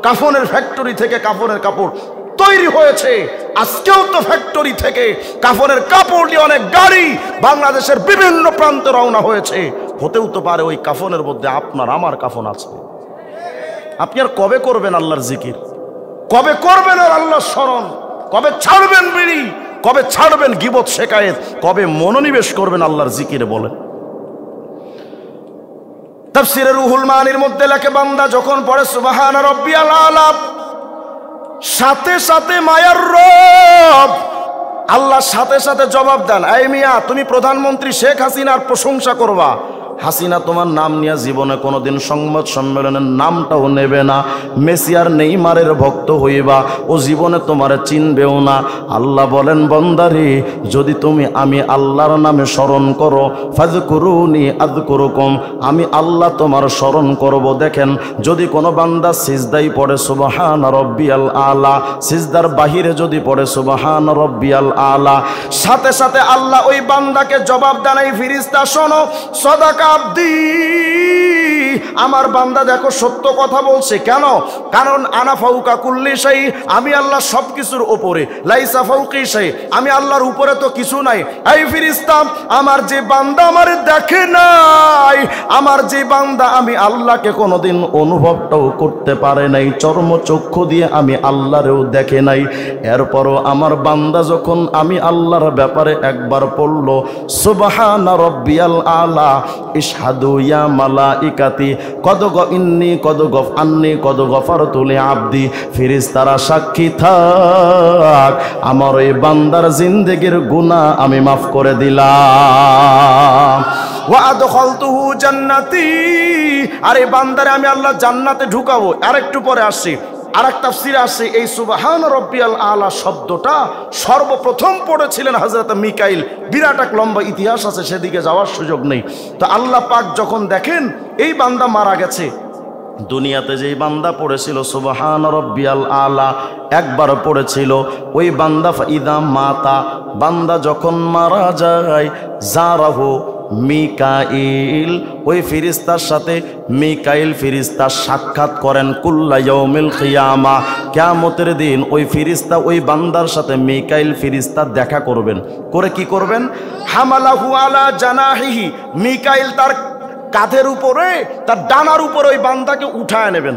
কাফনের ফ্যাক্টরি থেকে কাফনের কাপড় তৈরি হয়েছে, আজকেও তো ফ্যাক্টরি থেকে কাফনের কাপড় নিয়ে অনেক গাড়ি বাংলাদেশের বিভিন্ন প্রান্তে রওনা হয়েছে। হতেও তো পারে ওই কাফনের মধ্যে আপনার আমার কাফন আছে। আপনি আর কবে করবেন আল্লাহর জিকির? কবে করবেন আর আল্লাহর স্মরণ? কবে ছাড়বেন বিড়ি? কবে ছাড়বেন গীবত শেকায়েত? কবে মনোনিবেশ করবেন আল্লাহর জিকিরে? বলেন। তাফসীরে রুহুল মানির মধ্যে লেখে, বান্দা যখন পড়ে সুবহান রাব্বিয়াল আলা, সাথে সাথে মায়ার রব আল্লাহ সাথে সাথে জবাব দেন, এই মিয়া তুমি প্রধানমন্ত্রী শেখ হাসিনার প্রশংসা করবা, হাসিনা তোমার নাম নিয়ে জীবনে কোনোদিন সংবাদ সম্মেলনের নামটাও নেবে না। মেসি আর নেইমারের ভক্ত হইবা, ও জীবনে তোমারে চিনবেও না। আল্লাহ বলেন, বান্দারে যদি তুমি আমি আল্লাহর নামে স্মরণ করো, ফাযকুরুনি আযকুরুকুম, আমি আল্লাহ তোমার স্মরণ করব। দেখেন, যদি কোনো বান্দা সিজদাই পড়ে সুবহান রাব্বিয়াল আলা, সিজদার বাহিরে যদি পড়ে সুবহান রাব্বিয়াল আলা, সাথে সাথে আল্লাহ ওই বান্দাকে জবাব দেন, এই ফেরেশতা শোনো, সাদাকা আব্দি, আমার বান্দা দেখো সত্য কথা বলছে। কেন? কারণ আনা ফাউকা কুল্লি শাই, আমি আল্লাহ সবকিছুর উপরে, লাইসা ফাউকি শাই, আমি আল্লাহর উপরে তো কিছু নাই। এই ফেরেশতা, আমার যে বান্দা আমারে দেখে নাই, আমার যে বান্দা আমি আল্লাহকে কোনোদিন অনুভবটাও করতে পারে নাই, চর্মচক্ষু দিয়ে আমি আল্লাহরেও দেখে নাই, এরপরও আমার বান্দা যখন আমি আল্লাহর ব্যাপারে একবার পড়ল সুবহান রাব্বিয়াল আলা, ইশহাদু ইয়া মালাইকাতি কদ ইন্নী কদ গফ আন্নী কদ গফারতু লি আবদি, ফেরেশতারা সাক্ষী থাক, আমার এই বান্দার জিন্দেগির গুনাহ আমি মাফ করে দিলাম। ওয়া আদখালতুহু জান্নাতি, আর এই বান্দারে আমি আল্লাহ জান্নাতে ঢুকাবো। আরেকটু পরে আসছি, আরেক তাফসীরে আসছে এই সুবহান রাব্বিয়াল আলা শব্দটা সর্বপ্রথম পড়েছিলেন হযরত মিকাইল। বিরাট এক লম্বা ইতিহাস আছে, সেদিকে যাওয়ার সুযোগ নেই। তো আল্লাহ পাক যখন দেখেন এই বান্দা মারা গেছে, দুনিয়াতে যেই বান্দা পড়েছিল সুবহান রাব্বিয়াল আলা, একবার পড়েছিল, ওই বান্দা ফাইদা মাতা, বান্দা যখন মারা যায়, জারাহু মিকাইল, ওই ফেরেশতার সাথে মিকাইল ফেরেশতা সাক্ষাৎ করেন কুল্লা ইয়াউমিল কিয়ামা, কিয়ামতের দিন ওই ফেরেশতা ওই বান্দার সাথে মিকাইল ফেরেশতা দেখা করবেন। করে কি করবেন? হামালাহু আলা জানাহিহি, মিকাইল তার কাঁধের উপরে, তার ডানার উপরে ওই বান্দাকে উঠায় নেবেন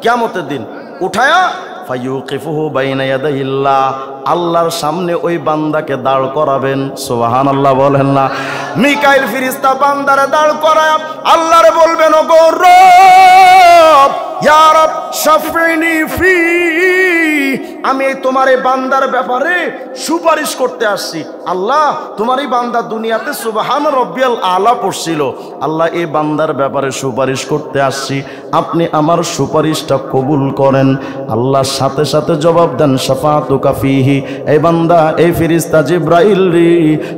কিয়ামতের দিন। উঠায়া ফায়ুকিফুহু বাইনা ইয়াদাইল্লাহ, আল্লাহর সামনে ওই বান্দাকে দাঁড় করাবেন। সুবহানাল্লাহ বলেন না? মিকাইল ফেরেশতা বান্দারে দাঁড় করায় আল্লাহরে বলবেন, ও গো রব, ইয়া রব শাফিনি ফি, আমি এই তোমার এই বান্দার ব্যাপারে সুপারিশ করতে আসছি। আল্লাহ, তোমার এই বান্দা দুনিয়াতে সুবহান রব্বিয়াল আলা পড়ছিল, আল্লাহ এই বান্দার ব্যাপারে সুপারিশ করতে আসছি, আপনি আমার সুপারিশটা কবুল করেন। আল্লাহর সাথে সাথে জবাব দেন, শাফাতুকা ফিহি, এই বান্দা, এই ফেরেশতা জিবরাইল রে,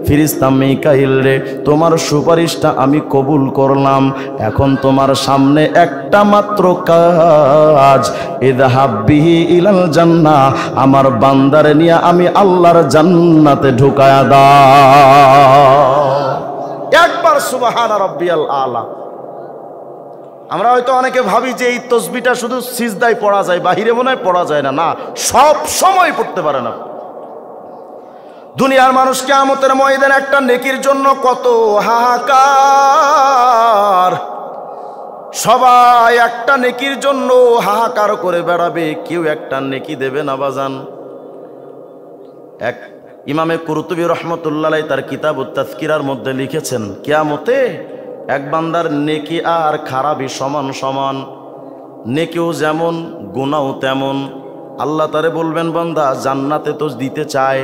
ফেরেশতা মিকাইল রে, তোমার সুপারিশটা আমি কবুল করলাম। এখন তোমার সামনে একটা মাত্র কাজ, ইযহাব বিহি ইলাল জান্নাহ, আমার বান্দারে নিয়ে আমি আল্লাহর জান্নাতে ঢুকায়া দাও। একবার সুবহান রাব্বিয়াল আলা। আমরা হয়তো অনেকে ভাবি যে এই তাসবিহটা শুধু সিজদায় পড়া যায়, বাহিরে মনে হয় পড়া যায় না। না, সব সময় পড়তে পারে না। দুনিয়ার মানুষ কিয়ামতের ময়দানে একটা নেকির জন্য কত হাহাকার, সবাই একটা নেকির জন্য হাহাকার করে বেড়াবে, কেউ একটা নেকি দেবে না বাজান। এক ইমামে কুরতুবী রহমতুল্লাহ আলাইহি তার কিতাবুত তাযকিরার মধ্যে লিখেছেন, কিয়ামতে এক বান্দার নেকি আর খারাপই সমান সমান, নেকিও যেমন গুনাহও তেমন। আল্লাহ তারে বলবেন, বান্দা জান্নাতে তো দিতে চায়,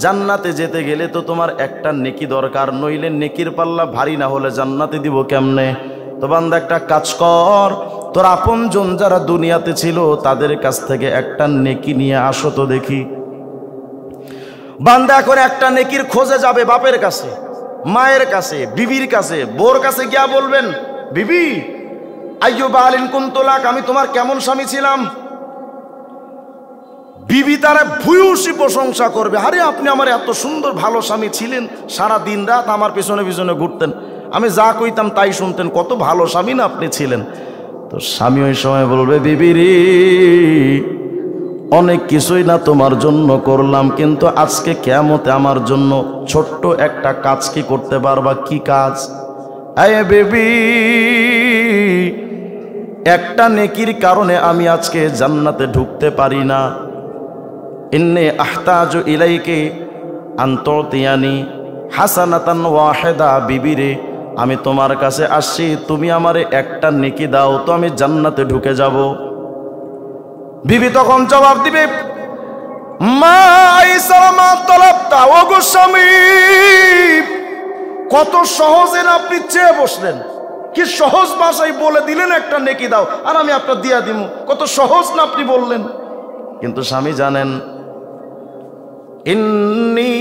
জান্নাতে যেতে গেলে তো তোমার একটা নেকি দরকার, নইলে নেকির পাল্লা ভারী না হলে জান্নাতে দিব কেমনে? তো বান্দা একটা কাজ কর, তোর আপনজন যারা দুনিয়াতে ছিল তাদের কাছ থেকে একটা নেকি নিয়ে আসো তো দেখি। বান্দা করে একটা নেকির খোঁজে যাবে বাপের কাছে, মায়ের কাছে, বিবির কাছে, বোর কাছে গিয়া বলবেন, বিবি আইয়ুবা আলিন কুনতুলাক, আমি তোমার কেমন স্বামী ছিলাম। বিবি তারা ভূয়সী প্রশংসা করবে, আরে আপনি আমার এত সুন্দর ভালো স্বামী ছিলেন, সারা দিন রাত আমার পিছনে পিছনে ঘুরতেন, আমি যা কইতাম তাই শুনতেন, কত ভালো স্বামী না আপনি ছিলেন। তো স্বামী ওই সময় বলবে, বিবি রে, অনেক কিছুই না তোমার জন্য করলাম, কিন্তু আজকে কিয়ামতে আমার জন্য ছোট্ট একটা কাজ কি করতে পারবা? কি কাজ? আয় বেবি, একটা নেকির কারণে আমি আজকে জান্নাতে ঢুকতে পারি না। ইন্নী আহতাজু ইলাইকি আন তুতিয়ানি হাসানাতান ওয়াহিদা, বিবিরে আমি তোমার কাছে আসছি, তুমি আমারে একটা নেকি দাও তো আমি জান্নাতে ঢুকে যাব। বিবি তখন জবাব দিবে, মা আইসারা মা তলাবতা, ও গো স্বামী, কত সহজে না আপনি চেয়ে বসলেন, কি সহজ ভাষায় বলে দিলেন একটা নেকি দাও আর আমি আপনার দিয়া দিব, কত সহজ না আপনি বললেন। কিন্তু স্বামী জানেন, ইন্নী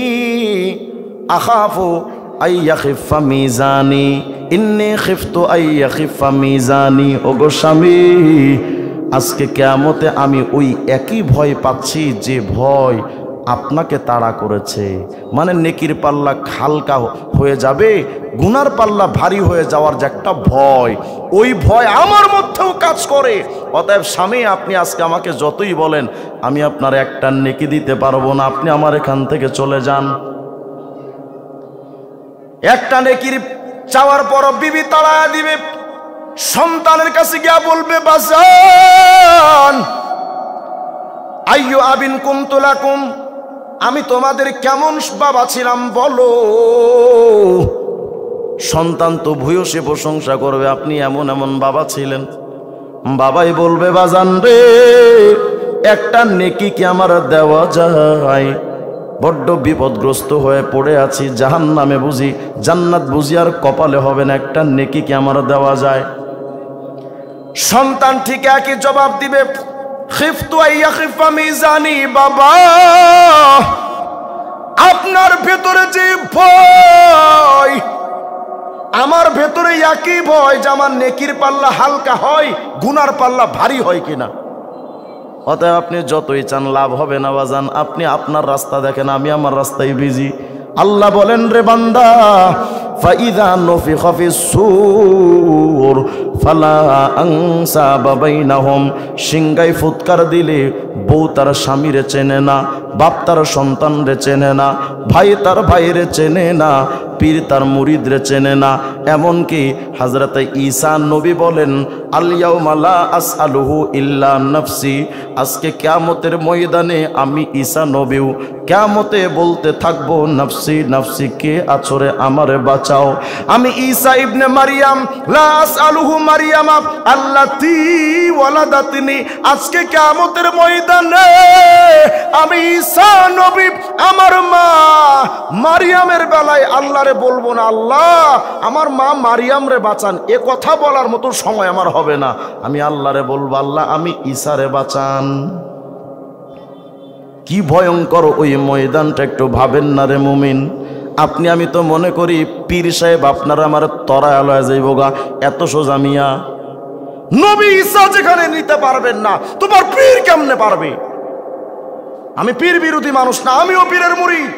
আখাফু আইয়াখিফা মিজানি, ইন্নী খিফতু আইয়াখিফা মিজানি, ও গো স্বামী, আজকে কিয়ামতে আমি ওই একই ভয় পাচ্ছি যে ভয় আপনাকে তাড়া করেছে। মানে নেকির পাল্লা হালকা হয়ে যাবে, গুনার পাল্লা ভারী হয়ে যাওয়ার যে একটা ভয়, ওই ভয় আমার মধ্যেও কাজ করে। অতএব স্বামী, আপনি আজকে আমাকে যতই বলেন আমি আপনার একটা নেকি দিতে পারবো না, আপনি আমার এখান থেকে চলে যান। একটা নেকির চাওয়ার পর বিবি তাড়া দিবে, সন্তানের কাছে গিয়া বলবে, বাজান আইয়ু আবিন কুনতুলাকুম, আমি তোমাদের কেমন বাবা ছিলাম বলো। সন্তান তো ভূয়সী প্রশংসা করবে, আপনি এমন এমন বাবা ছিলেন। বাবাই বলবে, বাজান রে, একটা নেকি কি আমার দেওয়া যায়? বড্ড বিপদগ্রস্ত হয়ে পড়ে আছি, জাহান্নামে বুঝি, জান্নাত বুঝি আর কপালে হবে না, একটা নেকি কি আমার দেওয়া যায়? সন্তান ঠিক একই জবাব দিবে, খিফতু আইয়াখিফা মিজানি, বাবা আপনার ভেতরে যে ভয়, আমার ভেতরে একই ভয় যে আমার নেকির পাল্লা হালকা হয়, গুনার পাল্লা ভারী হয় কিনা। অতএব আপনি যতই চান লাভ হবে না বাজান, আপনি আপনার রাস্তা দেখেন, আমি আমার রাস্তায় বিজি। আল্লাহ বলেন, রে বান্দা, ফাইযা নুফিখা ফিস-সূর ফালা আনসাবা বাইনাহুম, সিংগায় ফুৎকার দিলে বউ তার স্বামীরে চেনে না, বাপ তার সন্তানরে চেনে না, ভাই তার ভাইরে চেনে না, পীর তার মুরিদরে চেনে না। এমনকি হযরতে ঈসা নবী বলেন, আল ইয়াউমা লা আসআলুহু ইল্লা নাফসি, আজকে কিয়ামতের ময়দানে আমি ঈসা নবীও কিয়ামতে বলতে থাকবো, নাফসি নাফসি, কে আছরে আমারে বাঁচাও। আমি ঈসা ইবনে মারিয়াম, লা আসআলুহু মারিয়ামা আল্লাতী ওয়ালাদাতনি, আজকে কিয়ামতের ময়দানে আমি ঈসা নবী আমার মা মারিয়ামের বেলায় আল্লাহরে বলবো না, আল্লাহ আমার মা মারিয়াম রে বাঁচান, এ কথা বলার মতো সময় আমার হবে না। আমি আল্লাহরে বলবো, আল্লাহ আমি ঈসারে বাঁচান। কি ভয়ঙ্কর ওই ময়দানটা, একটু ভাবেন না রে মুমিন। আপনি আমি তো মনে করি পীর সাহেব আপনারা আমার তরায় লয়ে যাইবগা, এত সোজা মিয়া। নবী ঈসা যেখানে নিতে পারবেন না, তোমার পীর কেমনে পারবে? আমি পীর বিরোধী মানুষ না, আমিও পীরের মুরিদ,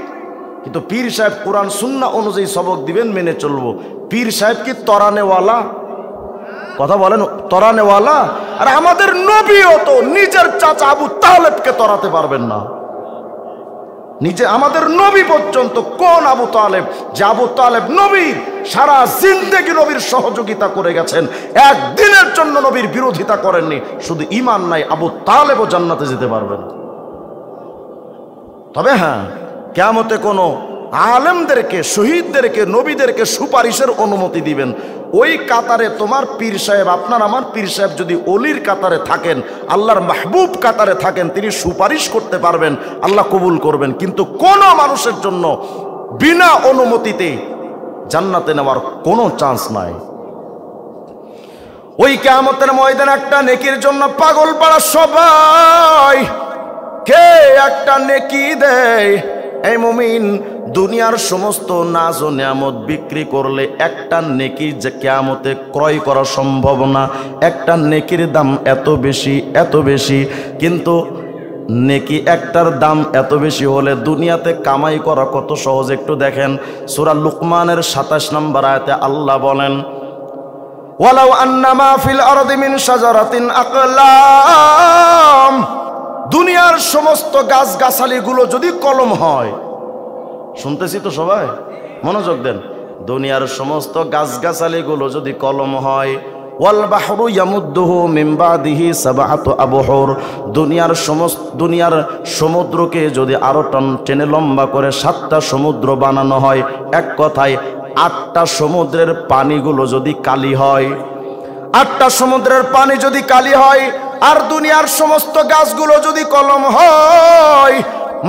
কিন্তু পীর সাহেব কোরআন সুন্নাহ অনুযায়ী সবক দিবেন, মেনে চলবো। পীর সাহেব কি তরানেওয়ালা? কথা বলেন, তরানেওয়ালা? আর আমাদের নবীও তো নিজের চাচা আবু তালেবকে তরাতে পারবেন না। নিজে আমাদের নবী পর্যন্ত কোন আবু তালেব, যে আবু তালেব নবীর সারা জিন্দেগি নবীর সহযোগিতা করে গেছেন, একদিনের জন্য নবীর বিরোধিতা করেননি। শুধু ঈমান নাই, আবু তালেবও জান্নাতে যেতে পারবেন। তবে হ্যাঁ, কিয়ামতে কোনো আলেমদেরকে, শহীদদেরকে, নবীদেরকে সুপারিশের অনুমতি দিবেন। ওই কাতারে তোমার পীর সাহেব, আপনার আমার পীর সাহেব যদি অলির কাতারে থাকেন, আল্লাহর মাহবুব কাতারে থাকেন, তিনি সুপারিশ করতে পারবেন, আল্লাহ কবুল করবেন। কিন্তু কোনো মানুষের জন্য বিনা অনুমতিতে জান্নাতে নেওয়ার কোনো চান্স নাই। ওই কিয়ামতের ময়দানে একটা নেকির জন্য পাগল পাড়া সবাই, কে একটা নেকি দেয়? এই মুমিন, দুনিয়ার সমস্ত নাজ ও নিয়ামত বিক্রি করলে একটা নেকি যে কিয়ামতে ক্রয় করা সম্ভব না। একটা নেকির দাম এত বেশি, এত বেশি, কিন্তু নেকি একটার দাম এত বেশি হলে দুনিয়াতে কামাই করা কত সহজ একটু দেখেন। সূরা লুকমানের 27 নম্বর আয়াতে আল্লাহ বলেন, ওয়ালাউ আন্নামা ফিল আরদি মিন শাজারাতিন আকলাম, দুনিয়ার সমস্ত গাছগাছালিগুলো যদি কলম হয়, শুনতেছি তো সবাই, মনোযোগ দেন, দুনিয়ার সমস্ত গাছগাছালিগুলো যদি কলম হয়, ওয়াল বাহরু ইয়ামুদ্দুহু মিন বাদিহি সাবআতু আবহুর, দুনিয়ার সমুদ্রকে যদি আরো টেনে লম্বা করে 7টা সমুদ্র বানানো হয়, এক কথায় 8টা সমুদ্রের পানিগুলো যদি কালি হয়, 8টা সমুদ্রের পানি যদি কালি হয়, আর দুনিয়ার সমস্ত গাছগুলো যদি কলম হয়,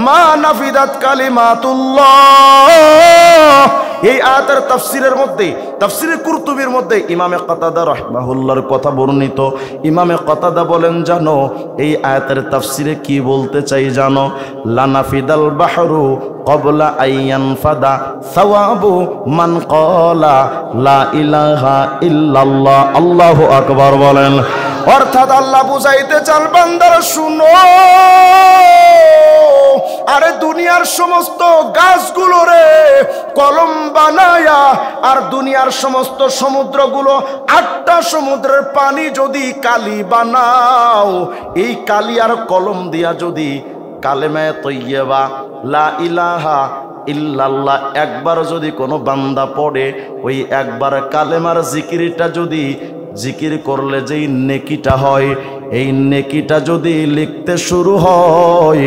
মা নাফিদাত কালিমাতুল্লাহ। এই আয়াতের তাফসীরের মধ্যে, তাফসীরে কুরতুবীর মধ্যে ইমামে কাতাদা রাহিমাহুল্লাহর কথা বর্ণিত। ইমামে কাতাদা বলেন, জানো এই আয়াতের তাফসীরে কি বলতে চাই জানো? লানাফিদাল বাহরু ক্বাবলা আইয়ানফাদা সাওয়াবু মান ক্বালা লা ইলাহা ইল্লাল্লাহ। আল্লাহু আকবার বলেন। অর্থাৎ আল্লাহ বুঝাইতে চান, বান্দারা শুনো, আরে দুনিয়ার সমস্ত গাছগুলো রে কলম বানায়া, আর দুনিয়ার সমস্ত সমুদ্রগুলো 8টা সমুদ্রের পানি যদি কালি বানাও, এই কালি আর কলম দিয়া যদি কালেমায়ে তৈয়্যিবা লা ইলাহা ইল্লাল্লাহ একবার যদি কোনো বান্দা পড়ে, ওই একবার কালেমার জিকিরটা যদি জিকির করলে যেই নেকিটা হয়, এই নেকিটা যদি লিখতে শুরু হয়,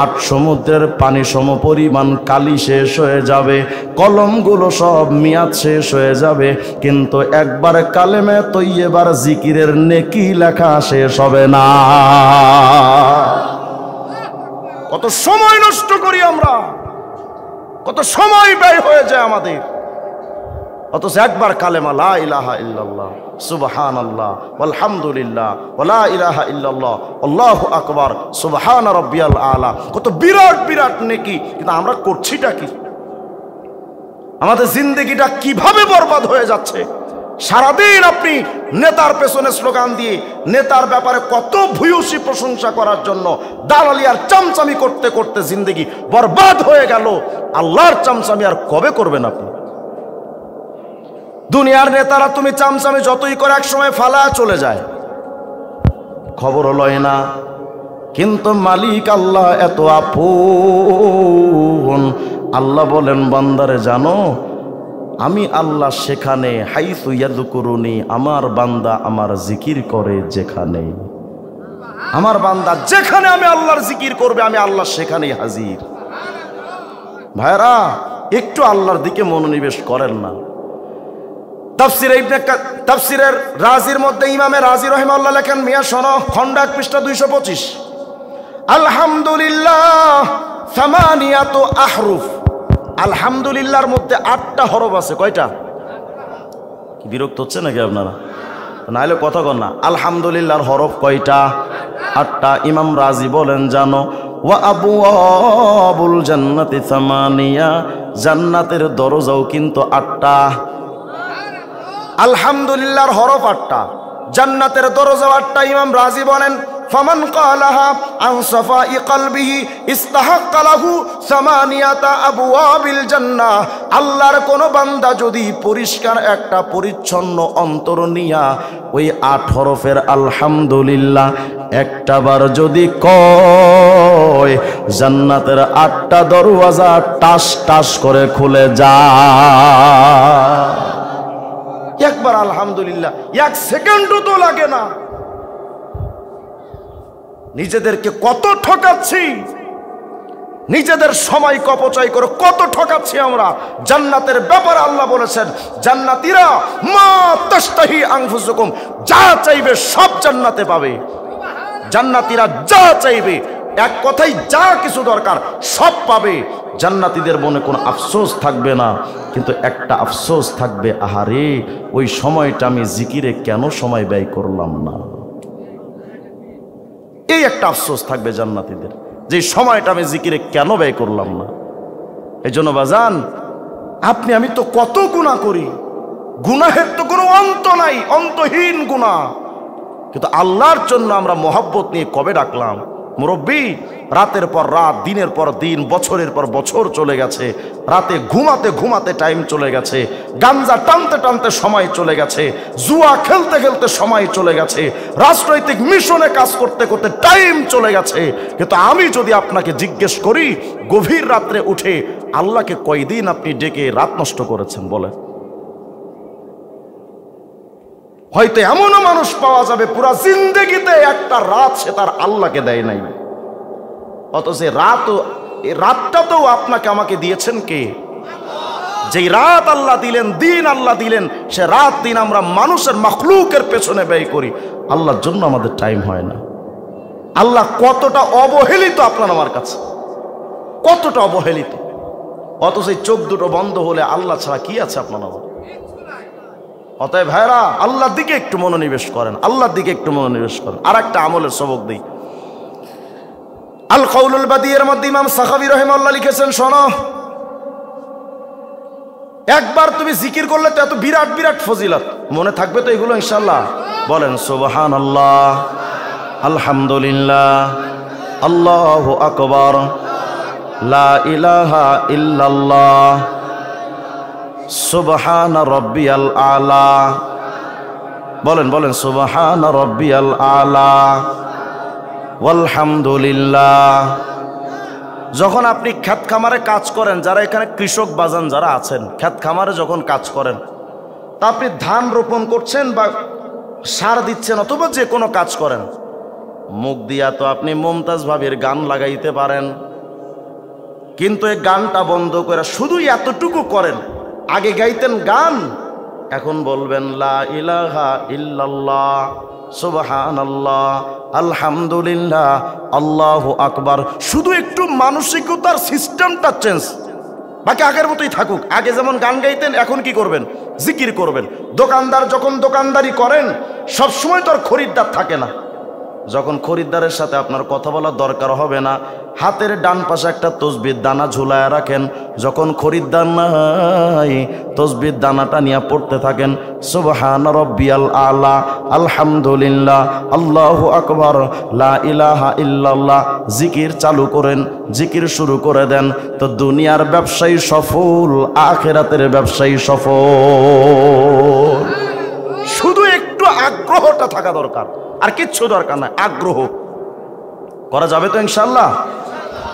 8 সমুদ্রের পানি সম পরিমাণ কালি শেষ হয়ে যাবে, কলমগুলো সব মেয়াদ শেষ হয়ে যাবে, কিন্তু একবার কালেমে তৈয়্যিবার জিকিরের নেকি লেখা শেষ হবে না। কত সময় নষ্ট করি আমরা, কত সময় ব্যয় হয়ে যায় আমাদের, অথচ একবার কালেমা লা ইলাহা ইল্লাল্লাহ সুবহানাল্লাহ আলহামদুলিল্লাহ ওয়ালা ইলাহা ইল্লাল্লাহ আল্লাহু আকবার সুবহান রাব্বিয়াল আলা, কত বিরাট বিরাট নেকি, কিন্তু আমরা করছিটা কি? আমাদের জিন্দেগিটা কিভাবে বরবাদ হয়ে যাচ্ছে। সারাদিন আপনি নেতার পেছনে স্লোগান দিয়ে, নেতার ব্যাপারে কত ভূয়সী প্রশংসা করার জন্য দালালি আর চামচামি করতে করতে জিন্দেগি বরবাদ হয়ে গেল। আল্লাহর চামচামি আর কবে করবেন আপনি? দুনিয়ার নেতারা তুমি চামচামি যতই করে একসময় ফালা চলে যায়, খবর লয় না, কিন্তু মালিক আল্লাহ এত আপন। আল্লাহ বলেন, বান্দারে জানো আমি আল্লাহ সেখানে, হাইসু ইয়াযকুরুনি, আমার বান্দা আমার জিকির করে যেখানে। আমার বান্দা যেখানে আমি আল্লাহর জিকির করবে, আমি আল্লাহ সেখানেই হাজির। ভাইরা, একটু আল্লাহর দিকে মনোনিবেশ করেন না। তাফসিরের রাজির মধ্যে ইমামে রাজি রাহিমাহুল্লাহ লেখেন, মিয়া শোনো, খণ্ড 1 পৃষ্ঠা 225, আলহামদুলিল্লাহ সামানিয়াতু আহরুফ। আলহামদুলিল্লাহর মধ্যে 8টা হরফ আছে। কয়টা? কি বিরক্ত হচ্ছে নাকি আপনারা? নাইলে কথা কর না। আলহামদুলিল্লাহর হরফ কয়টা? 8টা। ইমাম রাজি বলেন, জানো, ওয়া আবওয়াবুল জান্নাতি সামানিয়া, জান্নাতের দরজাও কিন্তু 8টা। আলহামদুলিল্লাহর হরফ 8টা, জান্নাতের দরজাও 8টা। ইমাম রাজি বলেন, ফামান ক্বালাহা আন সাফাই কলবিহি ইস্তাহাক্কা লাহু সামানিয়াতা আবওয়াবিল জান্নাহ। আল্লাহর কোন বান্দা যদি পরিষ্কার একটা পরিচ্ছন্ন অন্তর নিয়া ওই 8 হরফের আলহামদুলিল্লাহ একটা বার যদি কয়, জান্নাতের 8টা দরওয়াজা টাস টাস করে খুলে যায়। একবার আলহামদুলিল্লাহ, 1 সেকেন্ডও তো লাগে না। নিজেদেরকে কত ঠকাচ্ছি, নিজেদের সময় অপচয় করে কত ঠকাচ্ছি আমরা। জান্নাতের ব্যাপারে আল্লাহ বলেছেন, জান্নাতীরা মা তাশতাহি আনফুসুকুম, যা চাইবে সব জান্নাতে পাবে। জান্নাতীরা যা চাইবে, এক কথাই যা কিছু দরকার সব পাবে। জান্নাতীদের মনে কোনো আফসোস থাকবে না, কিন্তু একটা আফসোস থাকবে, আহারে ওই সময়টা আমি জিকিরে কেন সময় ব্যয় করলাম না। এই একটা আফসোস থাকবে জান্নাতীদের, যে সময়টা আমি জিকিরে কেন ব্যয় করলাম না। এই জন্য বাজান, আপনি আমি তো কত গুনাহ করি, গুনাহের তো কোনো অন্ত নাই, অন্তহীন গুনাহ। কিন্তু আল্লাহর জন্য আমরা মহব্বত নিয়ে কবে ডাকলাম? মুরব্বী, রাতের পর রাত, দিনের পর দিন, বছরের পর বছর চলে গেছে, রাতে ঘুমাতে ঘুমাতে টাইম চলে গেছে, গাঞ্জা টানতে টানতে সময় চলে গেছে, জুয়া খেলতে খেলতে সময় চলে গেছে, রাজনৈতিক মিশনে কাজ করতে করতে টাইম চলে গেছে। কিন্তু আমি যদি আপনাকে জিজ্ঞেস করি, গভীর রাত্রে উঠে আল্লাহকে কয়দিন আপনি ডেকে রাত নষ্ট করেছেন বলেন? হয়তো এমনও মানুষ পাওয়া যাবে পুরা জিন্দেগিতে একটা রাত সে তার আল্লাহকে দেয় নাই, অথচ এই রাতটা তো আপনাকে আমাকে দিয়েছেন কে? যেই রাত আল্লাহ দিলেন, দিন আল্লাহ দিলেন, সে রাত দিন আমরা মানুষের মাখলুকের পেছনে ব্যয় করি, আল্লাহর জন্য আমাদের টাইম হয় না। আল্লাহ কতটা অবহেলিত আপনার আমার কাছে, কতটা অবহেলিত। অথচ এই চোখ দুটো বন্ধ হলে আল্লাহ ছাড়া কি আছে আপনার আমার? অতএব ভাইরা, আল্লাহর দিকে একটু মনোনিবেশ করেন, আল্লাহর দিকে একটু মনোনিবেশ করেন। আর একটা আমলের সবক দিই। আল কাউলুল বাদী এর মধ্যে ইমাম সাখাবী রাহিমাহুল্লাহ লিখেছেন, শোনো, একবার তুমি জিকির করলে তো এত বিরাট বিরাট ফজিলত মনে থাকবে তো এগুলো ইনশাআল্লাহ। বলেন সুবহানাল্লাহ, আলহামদুলিল্লাহ, আল্লাহু আকবার, লা ইলাহা ইল্লাল্লাহ, সুবহান রাব্বিয়াল আলা। বলেন বলেন সুবহান রাব্বিয়াল আলা ওয়ালহামদুলিল্লাহ। যখন আপনি ক্ষেত খামারে কাজ করেন, যারা এখানে কৃষক বাজান যারা আছেন, ক্ষেত খামারে যখন কাজ করেন, তা আপনি ধান রোপণ করছেন বা সার দিচ্ছেন অথবা যে কোনো কাজ করেন, মুখ দিয়া তো আপনি মুমতাজ ভাবির গান লাগাইতে পারেন, কিন্তু এই গানটা বন্ধ করে শুধু এতটুকু করেন, আগে গাইতেন গান, এখন বলবেন লা ইলাহা ইল্লাল্লাহ, সুবহানাল্লাহ, আলহামদুলিল্লাহ, আল্লাহু আকবার। শুধু একটু মানসিকতার সিস্টেমটা চেঞ্জ, বাকি আগের মতোই থাকুক। আগে যেমন গান গাইতেন, এখন কি করবেন? জিকির করবেন। দোকানদার যখন দোকানদারি করেন, সবসময় তো আর খরিদ্দার থাকে না। যখন খরিদ্দারের সাথে আপনার কথা বলার দরকার হবে না, হাতের ডান পাশে একটা তসবির দানা ঝুলায় রাখেন। যখন খরিদ্দার নাই, তসবির দানাটা নিয়ে পড়তে থাকেন, সুবহান রাব্বিয়াল আলা, আলহামদুলিল্লাহ, আল্লাহু আকবার, লা ইলাহা ইল্লাল্লাহ। জিকির চালু করেন, জিকির শুরু করে দেন, তো দুনিয়ার ব্যবসায়ী সফল, আখিরাতের ব্যবসায়ী সফল। শুধু একটু আগ্রহটা থাকা দরকার, আর কিচ্ছু দরকার নাই। আগ্রহ করা যাবে তো ইনশাআল্লাহ।